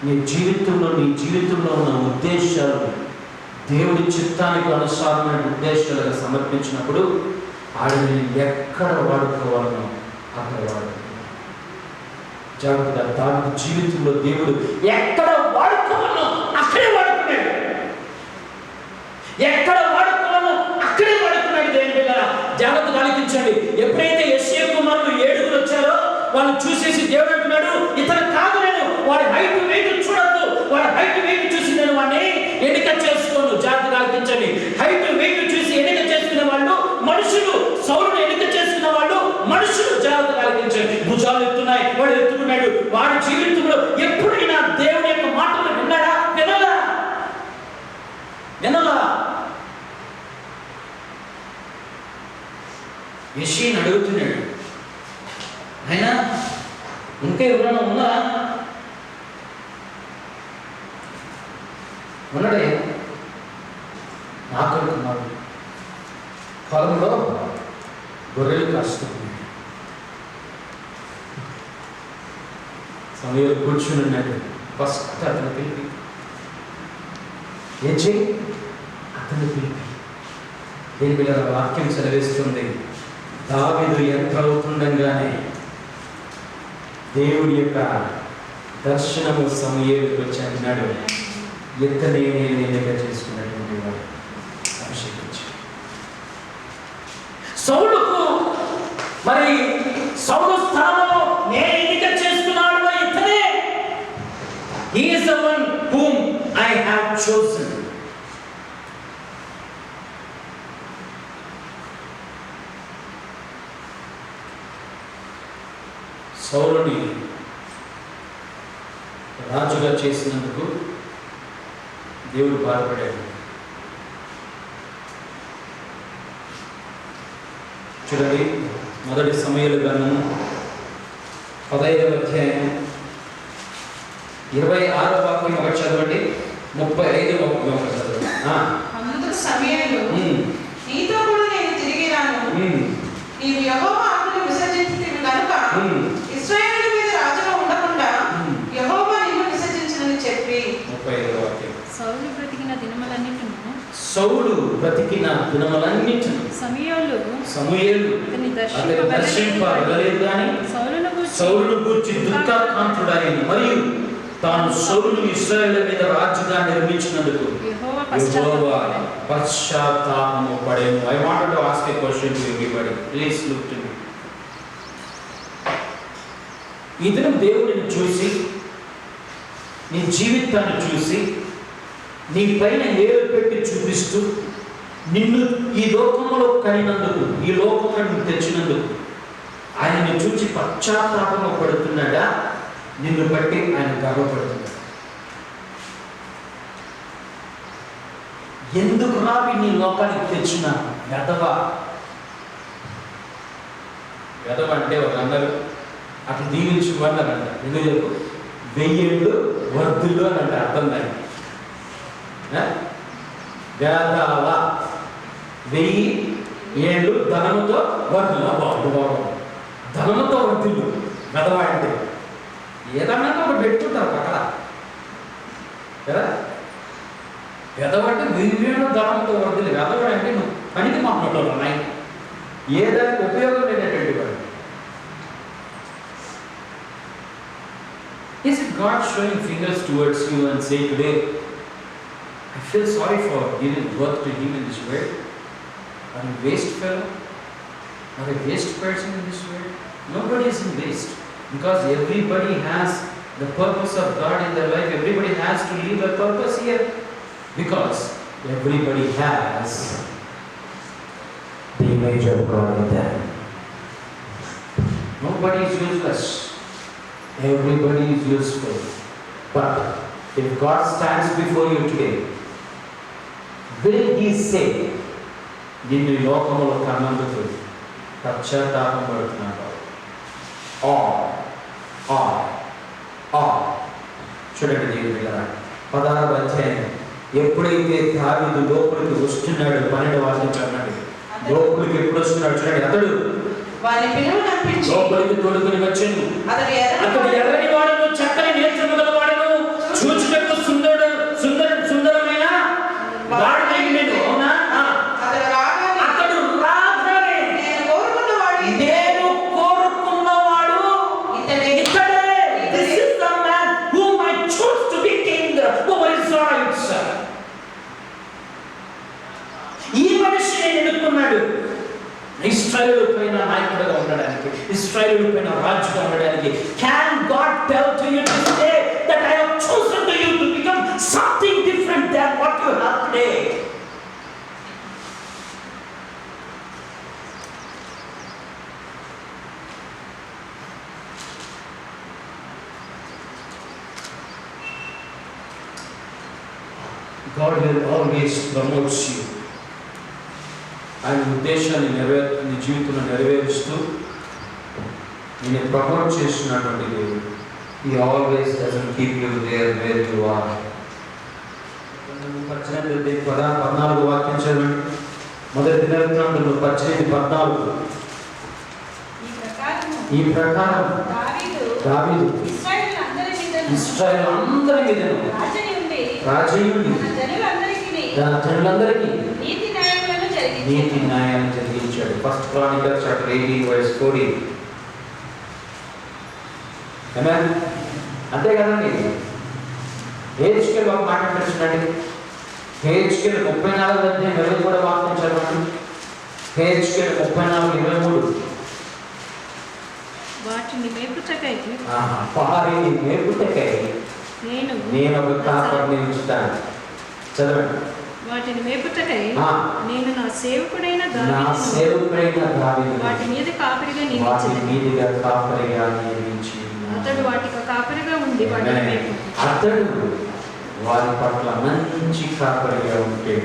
నీ జీవితంలో ఉన్న ఉద్దేశాలు దేవుడి చిత్తానికి అనుసారమైన ఉద్దేశాలుగా సమర్పించినప్పుడు ఆడిని ఎక్కడ వాడుకోవాలనో అక్కడ వాడుకో. జాగ్రత్తగా దాని జీవితంలో దేవుడు ఎక్కడ వాడుకోవాలో అక్కడే వాడుకున్నాడు, ఎక్కడ వాడుకోవాలో అక్కడే వాడుకున్నాడు. దేవుని బిడ్డలారా, జాగ్రత్తగా ఆలకించండి. ఎప్పుడైతే యెషయా కుమారులు 7 వచ్చారో వాళ్ళు చూసేసి దేవుడు అంటున్నాడు, ఇతను కాదు, నేను వాడి హైట్ వెయిట్ చూడొద్దు, వాడి హైట్ వెయిట్ చూసి నేను వాడిని ఎన్నిక చేసుకోను. జాగ్రత్తగా ఆలకించండి. హైట్ వెయిట్ చూసి ఎన్నిక చేసుకునే వాళ్ళు మనుషులు, సౌలును ఎన్నిక చేసుకున్న వాళ్ళు మనుషులు. జాగ్రత్తగా ఆలకించండి. భుజాలు ఎత్తున్నాయి, వాడు ఎత్తుకున్నాడు. వాడి జీవితంలో ఎప్పుడైనా దేవుని యొక్క మాటలు విన్నాడా? వినలా. యెషయాను అడుగుతున్నాడు, అయినా ఇంకా ఎవరైనా ఉన్నారా? ఉన్నాడే. నాకనుకున్నాడు పొలంలో గొర్రెలు కాస్తుంది. సమయంలో కూర్చుని ఉన్నాడు. ఫస్ట్ అతను పిలిపి ఏం చేయి? అతన్ని పిలిపి. దీని మీద వాక్యం సెలవిస్తుంది, దావీదు ఎంటర్ అవుతుండగానే దేవుడి యొక్క దర్శనము సమూయేలుకు వచ్చి అన్నాడు, ఇతనే నేను ఎన్నిక చేసుకున్నటువంటి వాడు, అభిషేకించు. సౌలుకు మరి సౌలు స్థానంలో నేను ఎన్నిక చేసుకున్నాడు ఇతనే. He is the one whom I have chosen. సౌలుని రాజుగా చేసినందుకు దేవుడు బాధపడాడు. చూడండి, మొదటి సమూయేలు గ్రంథము 15వ అధ్యాయం 26వ వాక్యం ఒకటి చదవండి, 35వ వాక్యం ఒకటి చదవండి. అందుకు సమూయేలు, నీతో కూడా నేను తిరిగి రాను, నీవు యెహోవా ఆజ్ఞను విసర్జించితివి కనుక ఇశ్రాయేలు మీద రాజుగా ఉండకుండా యెహోవా నిన్ను విసర్జించునని చెప్పి. 35వ వాక్యం. సౌలు బ్రతికిన దినములన్నిటిను సమూయేలు అతని దర్శింపలేదు గాని సౌలును గూర్చి దుఃఖాకాంతుడైన మరియు తాను సౌలును ఇశ్రాయేలు మీద రాజుగా నిర్మించినందుకు యెహోవా పశ్చాత్తాపము పడెను. I wanted to ask a question to everybody. Please look to me. ఈ దినం దేవుడిని చూసి, నీ జీవితాన్ని చూసి, నీ పైన ఏలు పెట్టి చూపిస్తూ, నిన్ను ఈ లోకంలో కనినందుకు, ఈ లోకంలో నువ్వు తెచ్చినందుకు ఆయన్ని చూసి పశ్చాత్తాపము పడుతున్నాడా? నిన్ను బట్టి ఆయన గర్వపడుతున్నాడు. ఎందుకు రావి నీ లోకానికి తెచ్చిన వెధవ? వెధవ అంటే ఒక అన్నారు అట్లా దీవించి అన్నారంట. ఎందుకు చెప్పు? 1000 ఏళ్ళు వర్ధులు అని అంటే అర్థం దాన్ని. వేదాల 1000 ఏళ్ళు ధనముతో వర్ధులు. బాబు ధనముతో వర్ధులు వెధవ అంటే ఏదన్నా ఒకటి పెట్టుకుంటారు పక్కన కదా. వెధవ అంటే 1000 ఏళ్ళు ధనంతో వర్ధులు. వెధవ అంటే నువ్వు పనికి మాట్లాడతావు నాయన, ఏ దానికి ఉపయోగం లేనటువంటి వాడు. Is it God showing fingers towards you and say today, I feel sorry for giving birth to him in this world? Are you waste fellow? Are you waste person in this world? Nobody is in waste, because everybody has the purpose of God in their life. Everybody has to live a purpose here, because everybody has the image of God in them. Nobody is useless. Everybody is useful. But if God stands before you today, will he say, నిన్ను ఈ లోకములో కన్నందుకు పశ్చాత్తాపం పడుతున్నాడు? చూడండి దేవుని బిడ్డలారా, 16వ అధ్యాయం. ఎప్పుడైతే దావీదు లోపలికి వస్తున్నాడు, 12వ వాక్యం అన్నాడు. లోపలికి ఎప్పుడు వస్తున్నాడు చూడండి. అతడు లోపలికి తోడుకుని వచ్చాను. అతడు ఎర్రని వాడును, చక్కని నేత్రము గల వాడును, చూచుటకు సుందరమైన వాడునై ఉండెను. అవునా? అతడు రాగానే నేను కోరుకున్నవాడు ఇతడే. This is the man whom I chose to be king over Israel. ఈ మనిషిని ఎన్నుకున్నాడు ఇశ్రాయేలు పైన నాయకుడిగా ఉండడానికి, ఇశ్రాయేలు పైన రాజుగా ఉండడానికి. Can God tell to you today that I have chosen to you to become something different than what you have today? God will always promote you. ఆయన ఉద్దేశాన్ని నీ జీవితంలో నెరవేరుస్తూ నేను ప్రమోట్ చేస్తున్నటువంటి దేవుడు. He always doesn't keep you there where you are. 14 వాక్యం చదవండి. మొదటి దినవృత్తాంతంలో 18:14. ఈ ప్రకారం దావీదు ఇశ్రాయేలు అందరి మీదను రాజయ్యుండి తన జనులందరికీ నీతి న్యాయములను నీతి జరిగించెను. న్యాయాన్ని జరిగించాడు. First Chronicles chapter 18 verse 14. Amen? అంతే కదండి. హెచ్కేల్ ఒక మాట తెలుసునండి. హెచ్కేల్ 34 అధ్యాయం 20 కూడా వాక్యం చదవండి. హెచ్కేల్ 34:23. వాటిని మేపుటకై పారిని మేపుటకై నేను ఒక కాపరిని ఉంచుతాను. చదవండి. వాటిని మేపుటకై ఆ. నేను నా సేవకుడైన నా దావీదును సేవకుడైన దావీదును వాటి మీద కాపరిగా వాటి నియమించెదను. మీదుగా కాపరిగా నియమించి అతడు వాటికి కాపరిగా ఉండి వాటిని మేపు. అతడు వారి పట్ల మంచి కాపరిగా ఉంటే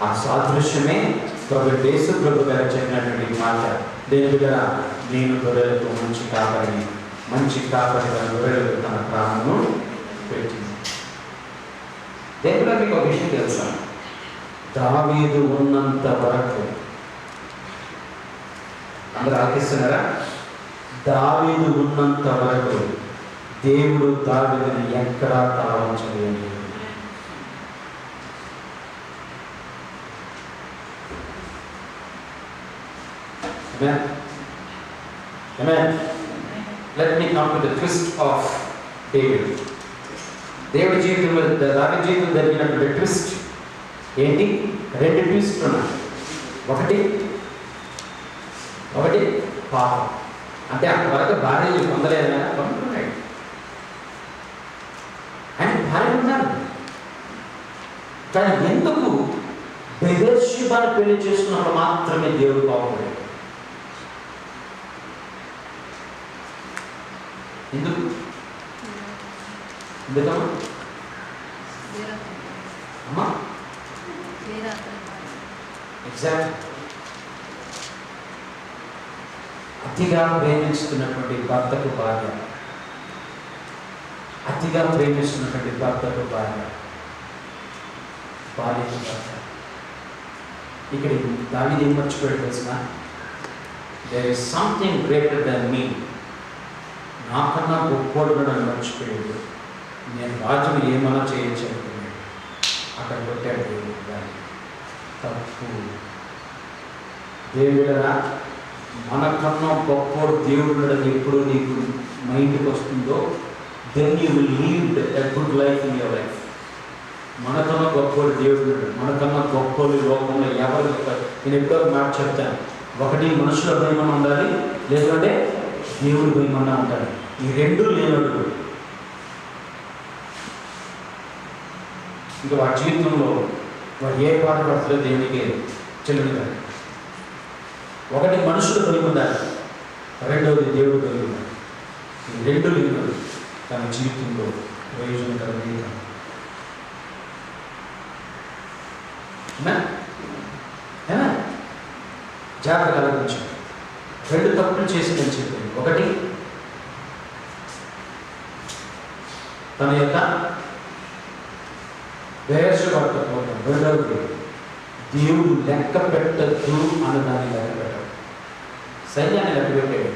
ఆ సాదృశ్యమే ప్రభు యేసు ప్రభు గారు చెప్పినటువంటి మాట. దేని బిడ్డ, నేను గొర్రెలకు మంచి కాపరిని, మంచి కాపరిగా గొర్రెలకు తన ప్రాణమును పెట్టింది. దేవుడు మీకు ఒక విషయం తెలుసా? దావీదు ఉన్నంత వరకు, అందరూ ఆలోచిస్తున్నారా? దావీదు ఉన్నంత వరకు దేవుడు దావీదుని ఎక్కడా తాళించలేదు. Amen. Amen. Let me come to the twist of David. దేవుడి జీవితంలో, దావీదు జీవితంలో జరిగినటువంటి ట్విస్ట్ ఏంటి? 2 ట్విస్ట్ ఉన్నాయి. ఒకటి పాపం. అంటే అంతవరకు భార్యలు పొందలేదని అనుకుంటున్నాడు. ఆయన భార్య ఉన్నారు, కానీ ఎందుకు బెతషెబాను పెళ్లి చేసుకున్నప్పుడు మాత్రమే దేవుడు కోపపడాడు? ఎందుకమ్మా? అమ్మా ఎగ్జాక్ట్. అతిగా ప్రేమిస్తున్నటువంటి భర్తకు భార్య, అతిగా ప్రేమిస్తున్నటువంటి భర్తకు భార్యకు భర్త. ఇక్కడ దావీదు ఏం మర్చిపోయాడు తెలుసిన? There is something greater than me. నాకన్నా గొప్పోడు నన్ను మర్చిపోయాడు, నేను రాజును ఏమన్నా చేయొచ్చు అనుకున్నాడు. అక్కడ కొట్టాడు దేవుడు. దాన్ని తప్పు. దేవుడరా, మనకన్నా గొప్పోడు దేవుడు ఎప్పుడు నీకు మైండ్కి వస్తుందో, then you will lead a good life in your life. మనకన్నా గొప్పోడు దేవుడు, మనకన్నా గొప్పోడు లోకంలో ఎవరు. నేను ఎప్పుడో మాట చెప్తాను, ఒకటి మనుషుల భయమన్నా ఉండాలి, లేదంటే దేవుడి భయమన్నా ఉండాలి. ఈ రెండు లేనడు ఇంకా వాడి జీవితంలో వాడు ఏ పాట పడుతుందో దేవునికి చెల్లుడు కాదు. ఒకటి మనుషుల భయం ఉండాలి, రెండవది దేవుడు భయం ఉండాలి. ఈ రెండు లేనడు తన జీవితంలో ప్రయోజనకరమే కాదు. జాగ్రత్త ఆలోచించు. 2 తప్పులు చేసిందని చెప్పింది. ఒకటి, తన యొక్క వేషభర్తత్వం. రెండవది, దేవుడు లెక్క పెట్టద్దు అన్నదాన్ని లెక్క పెట్టాడు. సైన్యాన్ని లెక్క పెట్టాడు.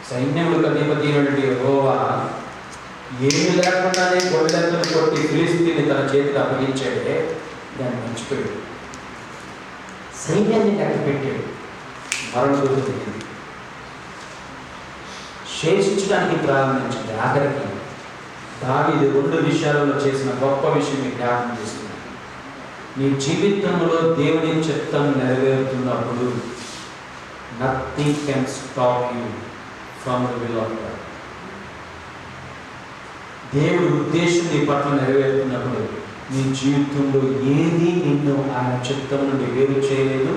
సైన్యములకు అధిపతి అయినటువంటి యెహోవా ఏమి లేకుండానే గొడ్డెలను కొట్టి ఫిలిష్తీయుని తన చేతికి అప్పగించాడే, దాన్ని మర్చిపోయాడు. సైన్యాన్ని లెక్క పెట్టాడు. మరణ దొరుకుతుంది, శేషించడానికి ప్రారంభించింది. ఆఖరికి దావీదు 2 విషయాలలో చేసిన గొప్ప విషయం మీకు జ్ఞాపకం చేస్తున్నాను. నీ జీవితంలో దేవుని చిత్తం నెరవేరుతున్నప్పుడు nothing can stop you from the will of God. దేవుడి ఉద్దేశం నీ పట్ల నెరవేరుతున్నప్పుడు నీ జీవితంలో ఏది నిన్ను ఆయన చిత్తం నుండి వేరు చేయలేదు,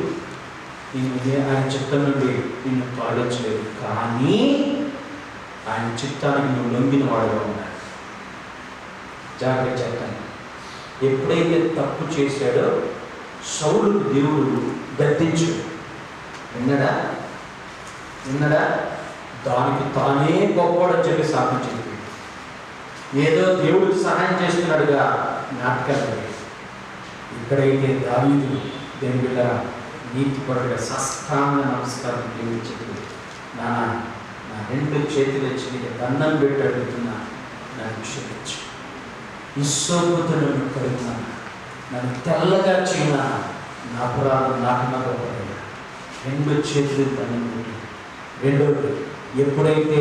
ఆయన చిత్తం నుండి నిన్ను పాలించలేదు. కానీ ఆయన చిత్తానికి నువ్వు లొంగిన వాడుగా ఉన్నాడు. జాగ్రత్త చెప్తాను. ఎప్పుడైతే తప్పు చేశాడో సౌలుకు దేవుడు గద్దించాడు. విన్నడా? దానికి తానే గొప్పవాడని చెప్పి సాధన చెప్పి ఏదో దేవుడికి సహాయం చేస్తున్నాడుగా నాటకాలు. ఇక్కడైతే దావీదు దేని బిడ్డ నీతిపరుడుగా సాష్టాంగ నమస్కారం దేవుడు చెప్పి, నా 2 చేతులు వచ్చి నీకు దండం పెట్టి అడుగుతున్నా, నన్ను క్షమించు. ఇస్సోపుతో నన్ను కడుగుతున్నాను, నన్ను తెల్లగా చేయన నా అపరాధం నాకన్నా గొప్పదయ్యా. 2 చేతులు తను. రెండోది, ఎప్పుడైతే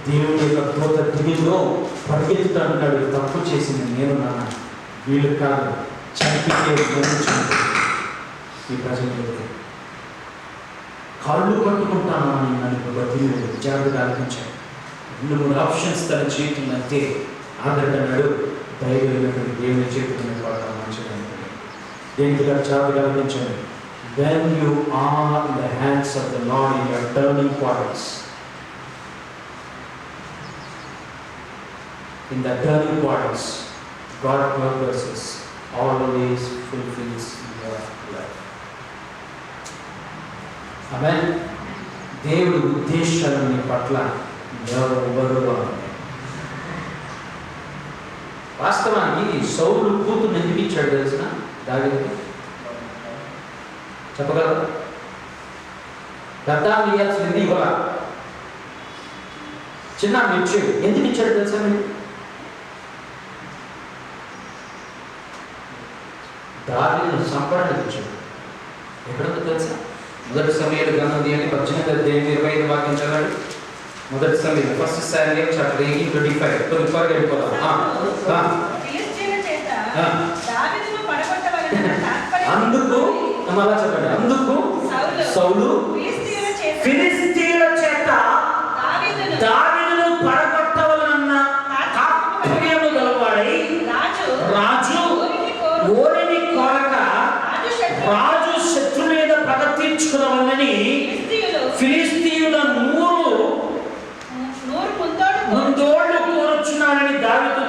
దేవుని యొక్క దూత దిగిందో పరిగెత్తుతా అంటున్నాడు, తప్పు చేసింది నేను నాన్న, వీళ్ళు కాదు, చంపితే ఈ ప్రజలు కాళ్ళు పట్టుకుంటాను అని నన్ను బతికి జాగ్రత్తగా ఆలోచించాడు. 2-3 ఆప్షన్స్ తన జీవితం అంతే. ఆదరణడు ధైర్యమైనటువంటి దేవుని చేతుకునే పడటం మంచిగా దేనికి జాగ్రత్తగా ఆలోచించాడు. When you are in the hands of the Lord in your turning points, in the turning points, God purposes always fulfills your life. Amen. దేవుడి ఉద్దేశాలు నీ పట్ల ఎవరు వాస్తవానికి సౌలు కూతురు ఎందుకు ఇచ్చాడు తెలిసిన దావీదుకి చెప్పగలరు? గద్దాన్ని ఇవ్వాల్సింది ఇవ్వాల, చిన్న ఇచ్చాడు. ఎందుకు ఇచ్చాడు తెలుసా మీరు? దావీదును సంపడానికి ఇచ్చాడు. ఎక్కడో తెలుసా? 1 సమూయేలు గ్రంథం 18-25 వాక్యం చదవండి. 1 సమూయేలు 1 Samuel chapter 18-25. కొన్ని త్వరగా వెళ్ళిపోదాం. అందుకు మళ్ళా చెప్పండి. అందుకు సౌలు ఫిలిష్తీయుల చేత దావీదును పడగొట్టవలనన్న తాత్పర్యము గలవాడై రాజు ఓరిని కోరక రాజు శత్రు మీద పగ తీర్చుకున్నవలని ఫిలిష్తీయుల ముందోళ్ళు కోరుచున్నాడని దావీదు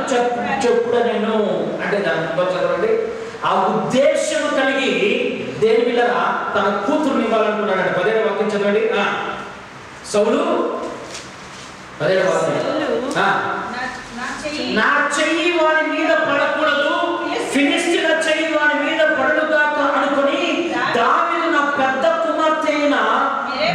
చెప్పుడ నేను అంటే దాని చదవండి. ఆ ఉద్దేశం కలిగి దేని పిల్లరా తన కూతురుని ఇవ్వాలనుకున్నాడు. 10వ వాక్యం చదవండి. సౌలు 10వ వాక్యం, నా చెయ్యి వారి మీద పడకూడదు, ఫిలిష్తీయుల చెయ్యి వారి మీద పడలుగాక అనుకుని దావీదు నా పెద్ద కుమార్తె అయిన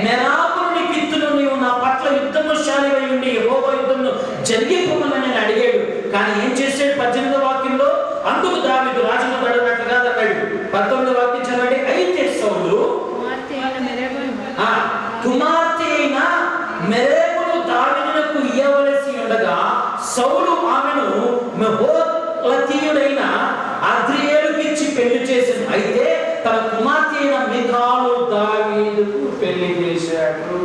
మెరాబుని కిత్తును నీవు నా పట్ల యుద్ధము శాలివై ఉండి యెహోవా యుద్ధమును జరిగిపోమని నేను అడిగాడు. కానీ ఏం చేశాడు? 18వ వాక్యంలో అందుకు దావీదు రాజును పడినట్లుగా అన్నాడు. 19వ వాక్యం చదవండి. అయితే సౌలు కుమార్తె అయిన మెరేబును దావీదునకు ఇయ్యవలసి ఉండగా సౌలు ఆమెను మెహోలతీయుడైన అద్రియేలుకి ఇచ్చి పెళ్లి చేశాను. అయితే తన కుమార్తె అయిన మికాలు దావీదుకు పెళ్లి చేశాడు.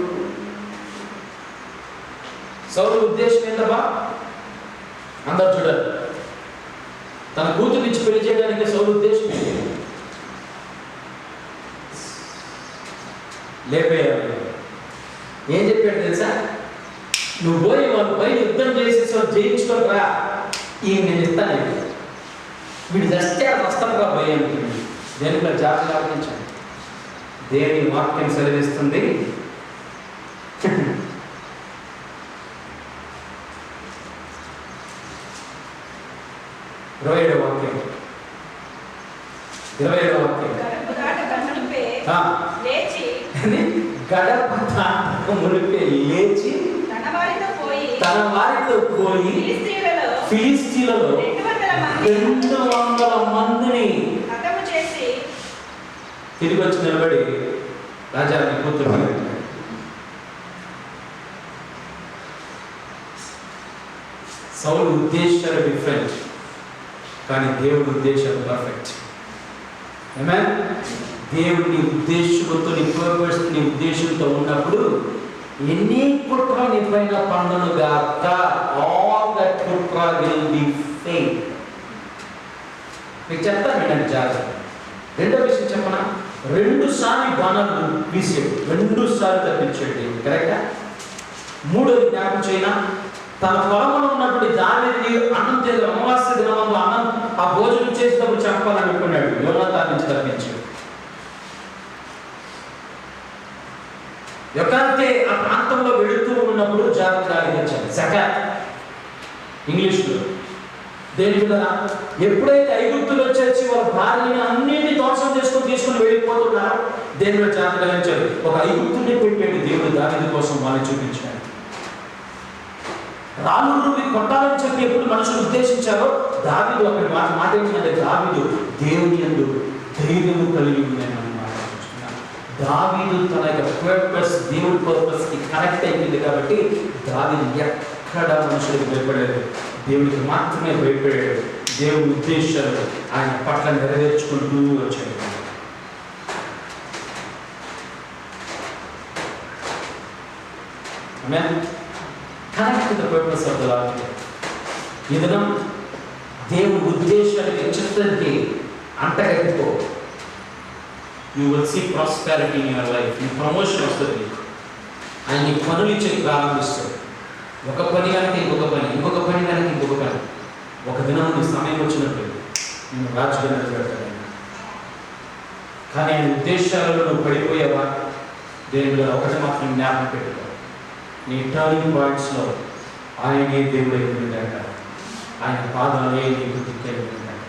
సౌలు ఉద్దేశం ఏంటబ్బా? అందరు చూడాలి. తన కూతురు ఇచ్చి పెళ్లి చేయడానికి సౌలు ఉద్దేశం ఏంటి? లేపేయాలి. ఏం చెప్పాడు తెలుసా? నువ్వు పోయి వాళ్ళు పై యుద్ధం చేసేసావు, జయించుకోరా, ఈ నేను ఇస్తాను, వీడు చస్తే వస్తానుగా భయ అనుకుంది. దేనిలో జాగ్రత్తగా ఆలోచించాను. దేవుని వాక్యం సెలవిస్తుంది, 27వ వాక్యం, 27వ వాక్యం, గడప దాటక మునిపే లేచి తన వారితో పోయి ఫిలిష్తీయులలో 200 మందిని తిరిగి వచ్చి నిలబడి రాజా నీ కూతురు. సౌలు ఉద్దేశాలు డిఫరెంట్, కానీ దేవుడి ఉద్దేశాలు పర్ఫెక్ట్. ఆమేన్. దేవుడి ఉద్దేశంతో నీ ఉద్దేశంతో ఉన్నప్పుడు ఎన్ని కుట్ర నీ పైన పండును గాక, ఆల్ దట్ కుట్ర విల్ బి ఫెయిల్. మీకు చెప్తాను వినండి జాగ్రత్త. రెండో విషయం చెప్పనా? 2 సార్లు బాణాలు వీసాడు, 2 సార్లు తప్పించాడు. కరెక్టా? 3వది జ్ఞాపకం చేయనా? తన పొలంలో ఉన్నప్పుడు దావీదుని అన్నం చేసి అమావాస్య దినమంలో అన్నం ఆ భోజనం చేసినప్పుడు చెప్పాలనుకున్నాడు. యోనాతాను నుంచి తప్పించాడు. ఎక్కడైతే ఆ ప్రాంతంలో వెళుతూ ఉన్నప్పుడు జాగ్రత్తగా ఆలోచించాలి. జకాత్ ఇంగ్లీష్లో దేని మీద? ఎప్పుడైతే ఐగుప్తులు వచ్చేసి వాళ్ళ భార్యని అన్నింటినీ దోషం తీసుకుని వెళ్ళిపోతున్నారు, దేని మీద జాగ్రత్తగా ఆలోచించాలి. ఒక ఐగుప్తుని పెట్టాడు దేవుడు దావీదు కోసం, వాళ్ళని చూపించాడు. రాళ్ళు కొట్టాలని చెప్పి ఎప్పుడు మనుషులు ఉద్దేశించారో దావీదు అక్కడ మాట ఏంటంటే దావీదు దేవుని యందు ధైర్యము కలిగి ఉన్నానని మాట్లాడుతున్నాను. దావీదు తన యొక్క పర్పస్, దేవుడి పర్పస్కి కనెక్ట్ అయిపోయింది కాబట్టి దావీదు ఎక్కడ మనుషులకు భయపడలేదు, దేవుడికి మాత్రమే భయపడాడు. దేవుడి ఉద్దేశాలు ఆయన పట్ల నెరవేర్చుకుంటూ వచ్చాడు. Amen. Connect to the purpose of the Lord. ఈ దినం దేవుడి ఉద్దేశాలకి చిత్తానికి అంటగట్టుకో. You will see prosperity in your life. నీ ప్రమోషన్ వస్తుంది. ఆయన నీ పనులు ఇచ్చి ప్రారంభిస్తాడు. ఒక పని కనుక ఇంకొక పని, ఇంకొక పని కనుక ఇంకొక పని. ఒక దినం నీ సమయం వచ్చినప్పుడు నేను రాజుగా పెడతాను. కానీ ఆయన ఉద్దేశాలలో నువ్వు పడిపోయావా? దేవుడు ఒకటి మాత్రం జ్ఞాపకం పెట్టుకో, నీ టర్నింగ్ పాయింట్స్లో ఆయనే దేవుడై ఉండాక, ఆయన పాదాలే నీకు దిక్కై ఉండాక.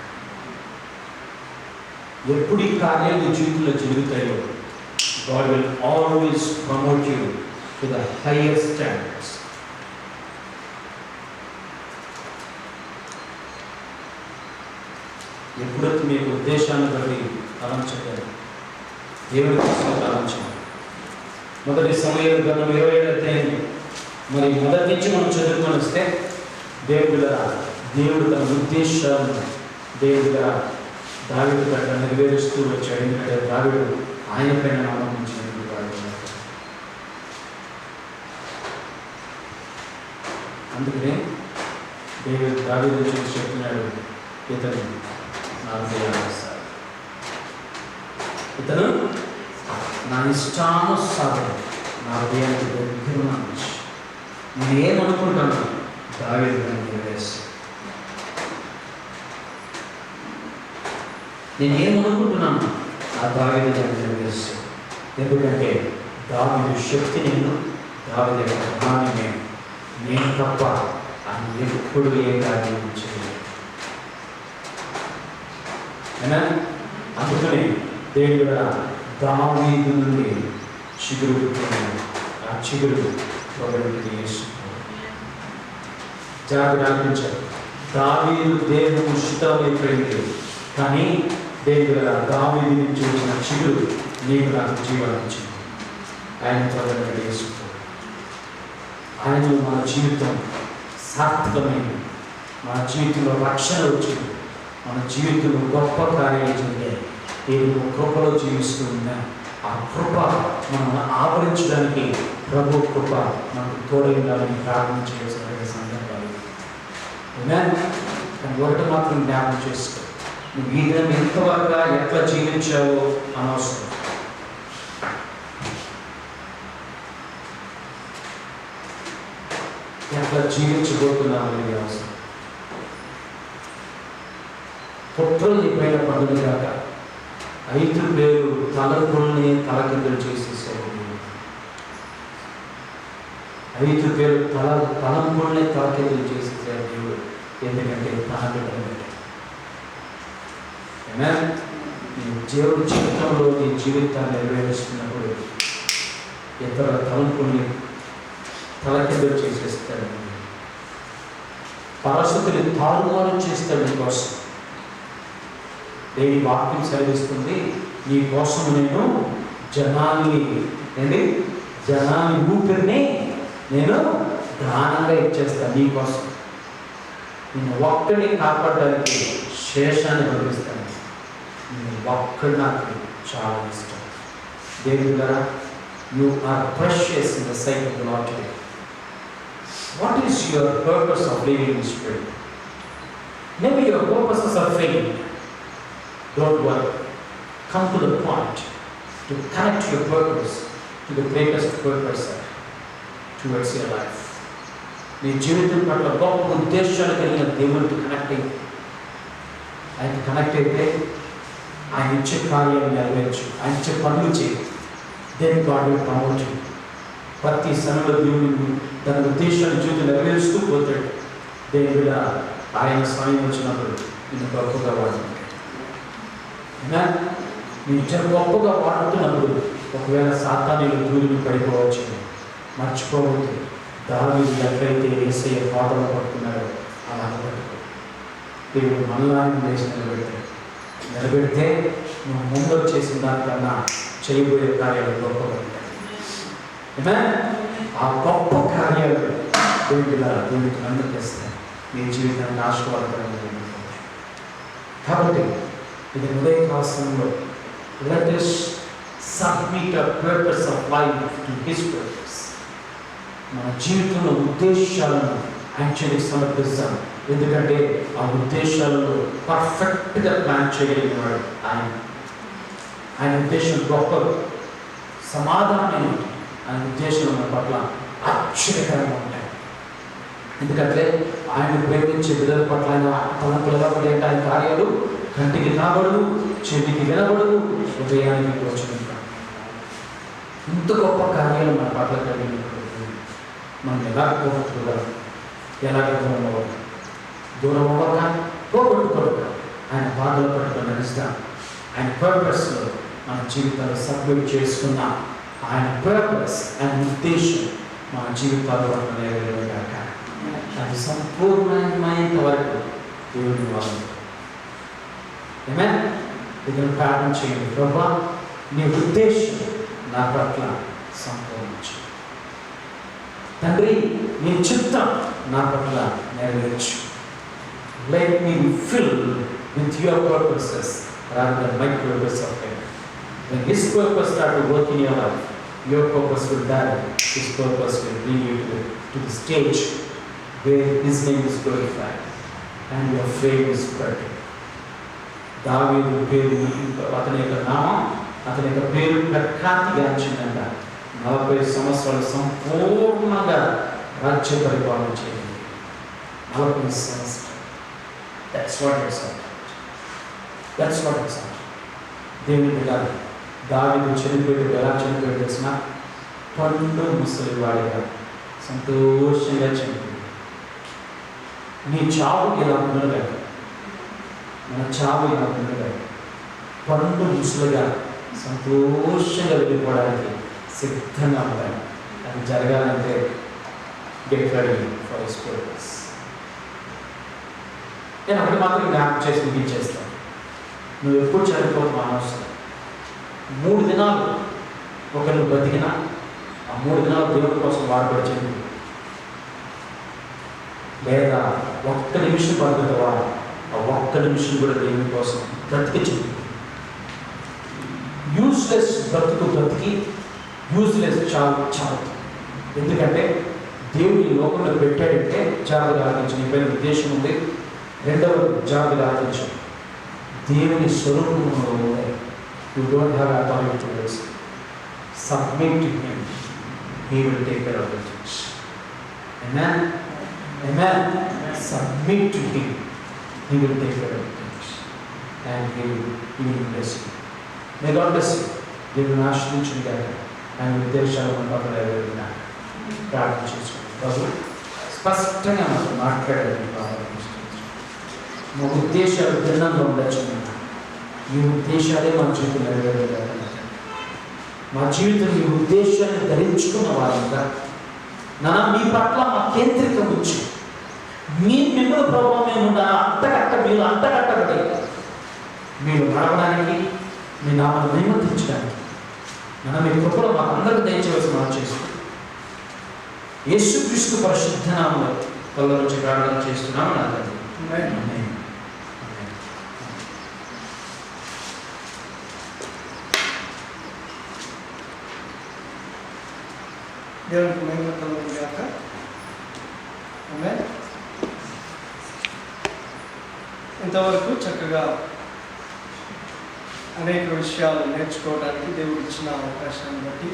ఎప్పుడు ఈ కార్యాలు నీ జీవితంలో జరుగుతాయో God will always promote you to the highest standards. ఎప్పుడైతే మీకు ఉద్దేశాన్ని బట్టి తలంచండి, దేవుడి కోసం తలంచండి. మొదటి సమూయేలు గ్రంథం 27వ అధ్యాయం మరి మొదటి నుంచి మనం చదువుకొని వస్తే దేవుడు తన ఉద్దేశాలను దేవుడిగా దావీదు పట్ల నెరవేరుస్తూ వచ్చాడు. ఎందుకంటే దావీదు ఆయన పైన నమ్మకించినటువంటి వాడు. అందుకనే దావీదు చూసి చెప్తున్నాడు, ఇతను నా హృదయానుసారం, ఇతను నా ఇష్టానుసారం, నా హృదయానికి దగ్గర నుంచి నేను ఏమనుకుంటాను దావీదు నెరవేర్చాడు. నేను ఏమనుకుంటున్నాను ఆ దావీదు నెరవేర్చాడు. ఎందుకంటే దావీదు శక్తి నేను, దావీదు యొక్క ప్రధాని నేను తప్ప ఆయన ఎప్పుడు ఏ కార్యం చేయలేదు. అందుకని దేవుడు దావీదు నుండి చిగురు పుట్టినాడు. ఆ చిగురు ప్రభువుకి యేసు. జాగ్రత్త అనిపించాడు. దావీదు దేహము శిథిలమైపోయింది, కానీ దేవుడు దావీదు నుంచి వచ్చిన చిగురు నీకు నాకు జీవనిచ్చింది. ఆయన ప్రభువుకి యేసు. ఆయన మన జీవితం సార్థకమైంది, మన జీవితంలో రక్షణ వచ్చింది, మన జీవితంలో గొప్ప కార్యాలు జరిగాయి. దేవుడు కృపలో జీవిస్తూ ఉన్నా ఆ కృప మనం ఆవరించడానికి ప్రభు కృప మనకు తోడైండాలని ప్రార్థన చేయాల్సిన సందర్భాలు. కానీ ఒకటి మాత్రం జ్ఞాపకం చేసుకో, నువ్వు ఈ దినం ఎంతవరకు ఎట్లా జీవించావో అనవసరం. ఎట్లా జీవించబోతున్నావు అనేది అవసరం. పుట్టలు నీ పైన పండుగ కాక 5 పేరు తలపుల్ని తలకిందులు చేసేసాడు. 5 పేరు తలంపుల్ని తలకిందులు చేసేసాడు దేవుడు. ఎందుకంటే తన బిడ్డలు దేవుడు జీవితంలో నీ జీవితాన్ని నెరవేరుస్తున్నప్పుడు ఇతర తలంపుల్ని తలకిందులు చేసేస్తాడు. పరిస్థితులు తారుమారు చేస్తాడు నీ కోసం. దేని వాక్యం సెలవిస్తుంది, నీ కోసం నేను జనాన్ని ఊపిరిని నేను దానంగా ఇచ్చేస్తాను. నీ కోసం నేను ఒక్కడిని కాపాడడానికి శేషాన్ని పంపిస్తాను. నేను ఒక్కడు నాకు చాలా ఇష్టం. దేవుని ద్వారా you are precious in the sight of the lord today. What is your purpose of living in spirit? Maybe your purposes are failing. Don't worry. Come to the point to connect your purpose to the greatest purpose towards your life. నీ జీవితం పట్ల గొప్ప ఉద్దేశాలు కలిగిన దేవుడితో connect అయితే ఆయన ఇచ్చే కార్యాన్ని నెరవేర్చు, ఆయన ఇచ్చే పనులు చేయి. దేని గాడ్ ప్రమోట్. ప్రతి సమయంలో దేవుడు తన ఉద్దేశాన్ని జీవితం నెరవేరుస్తూ పోతాడు. దేవుడు ఆయన సమయం వచ్చినప్పుడు నేను గొప్పగా వాడుతాడు. నేను గొప్పగా వాడుతున్నప్పుడు ఒకవేళ సాతానీలు దూరిని పడిపోవచ్చు. మర్చిపోవద్దు, దావీదు ఎక్కడైతే యేసయ్య పాదలు పడుతున్నాడో అలా పట్టుకో. దేవుడు మనలాంటి దేశం నిలబెడతాడు. నిలబెడితే నువ్వు ముందు చేసిన దానికన్నా చేయబోయే కార్యాలు గొప్పగా ఉంటాయి. ఆ గొప్ప కార్యాలు దేవుడికి అనుమతిస్తాయి. నీ జీవితాన్ని ఆశీర్వాదకరంగా ఉంటుంది. కాబట్టి ఇది ఉదయకాల సమయంలో let us submit our purpose of life to his purpose. మన జీవితంలో ఉద్దేశాలను యాక్చువల్లీ సమర్పిస్తాం. ఎందుకంటే ఆ ఉద్దేశాలను పర్ఫెక్ట్గా ప్లాన్ చేయగలిగినాడు ఆయన ఉద్దేశం గొప్ప సమాధానమైన ఆయన ఉద్దేశం మన పట్ల ఆశ్చర్యకరంగా ఉంటాయి. ఎందుకంటే ఆయన ప్రేమించే బిడ్డల పట్ల ఆయన తలంపులుగా పడే ఆయన కార్యాలు కంటికి కనబడవు, చెవికి వినబడవు, హృదయానికి వచ్చి ఇంత గొప్ప కార్యాలు మన పట్ల కలిగినప్పుడు మనం ఎలాగ పోగొట్టుకోగలం, ఎలాగ దూరం అవ్వక పోగొట్టుకోక ఆయన బాధలు పట్టుకొని నడుస్తాం. ఆయన పర్పస్లో మన జీవితాలు సబ్మిట్ చేసుకున్న ఆయన పర్పస్ ఆయన ఉద్దేశం మన జీవితాలు నెరవేరుగాక. అది సంపూర్ణమైనంత వరకు దేవుని వాళ్ళు ఇది ప్రార్థన చేయండి. ప్రభా, నీ ఉద్దేశం నా పట్ల సంపూర్ణించు. తండ్రి, నీ చిత్తం నా పట్ల నెరవేర్చు. Let me be filled with your purposes rather than my purpose of heaven. When his purpose starts to work in your life, your purpose will die. His purpose will bring you to the stage where his name is glorified and your fame is spread. దావీదు పేరు, అతని యొక్క నామం, అతని యొక్క పేరు ప్రఖ్యాతిగాంచిందంట. 40 సంవత్సరాలు సంపూర్ణంగా రాజ్య పరిపాలన చేయండి. 40 సంవత్సరాలు. That's what it's about. That's what it's about. దేవుని బిడ్డలారా, దావీదు చనిపోయేది ఎలా చనిపోయేది తెలిసిన పండు ముసలివాడిగా సంతోషంగా చనిపోయింది. నీ చావు ఇలా ఉండగా, మన చావు ఇలా ఉండగా పండు ముసలిగా సంతోషంగా వెళ్ళిపోవడానికి సిద్ధంగా ఉండాలి. అది జరగాలంటే get ready for his purpose. నేను ఒకటి మాత్రం జ్ఞాపకం చేసి ముగించేస్తాను. నువ్వు ఎప్పుడు చనిపోతావు అనవసరం. 3 దినాలు ఒకరు బతికినా ఆ 3 దినాలు దేవుడి కోసం వాడబడి, లేదా 1 నిమిషం బతుకుతావా, ఆ 1 నిమిషం కూడా దేవుని కోసం బ్రతికించింది. యూస్లెస్ బ్రతికి యూజ్లెస్ చావు. ఎందుకంటే దేవుడు ఈ లోకంలో పెట్టాడంటే జాగ్రత్తగా ఆలోచించి, నీ పైన ఉద్దేశం ఉంది. రెండవ జాగ్రత్తగా ఆలోచించు, దేవుని స్వరూపంలో ఉన్నాయి. You don't have authority to this. Submit to him, he will take care of the things. Amen, amen. Submit to him, he will take care of the things and he will bless you. May God bless you. దేవుని ఆశీర్వదించును గాక. ఆయన ఉద్దేశాలు మన పట్ల నెరవేరుగా ప్రార్థన చేసుకోండి. ప్రభు స్పష్టంగా మనకు మాట్లాడాలని ప్రారంభిస్తున్నాం. మా ఉద్దేశాలు భిన్నంగా ఉండొచ్చు. ఈ ఉద్దేశాలే మన జీవితం నెరవేరుగా. మా జీవితం ఈ ఉద్దేశాన్ని ధరించుకున్న వారంగా మీ పట్ల మా కేంద్రికం ఉంచి మిమ్మల్ని ప్రభావం ఏముండా మీరు అంతకట్టబడి మీరు నడవడానికి, మీ నామను నియమించడానికి మీ కృపలో మాకు అందరికీ దయచేసి మనం చేసుకుంటాం. యేసుక్రీస్తు పరిశుద్ధ నామములో కళ్ళ నుంచి ప్రార్థన చేస్తున్నాము నా తండ్రి. దేవునికి మహిమ కలుగును గాక. ఆమేన్. ఇంతవరకు చక్కగా అనేక విషయాలు నేర్చుకోవడానికి దేవుడు ఇచ్చిన అవకాశాన్ని బట్టి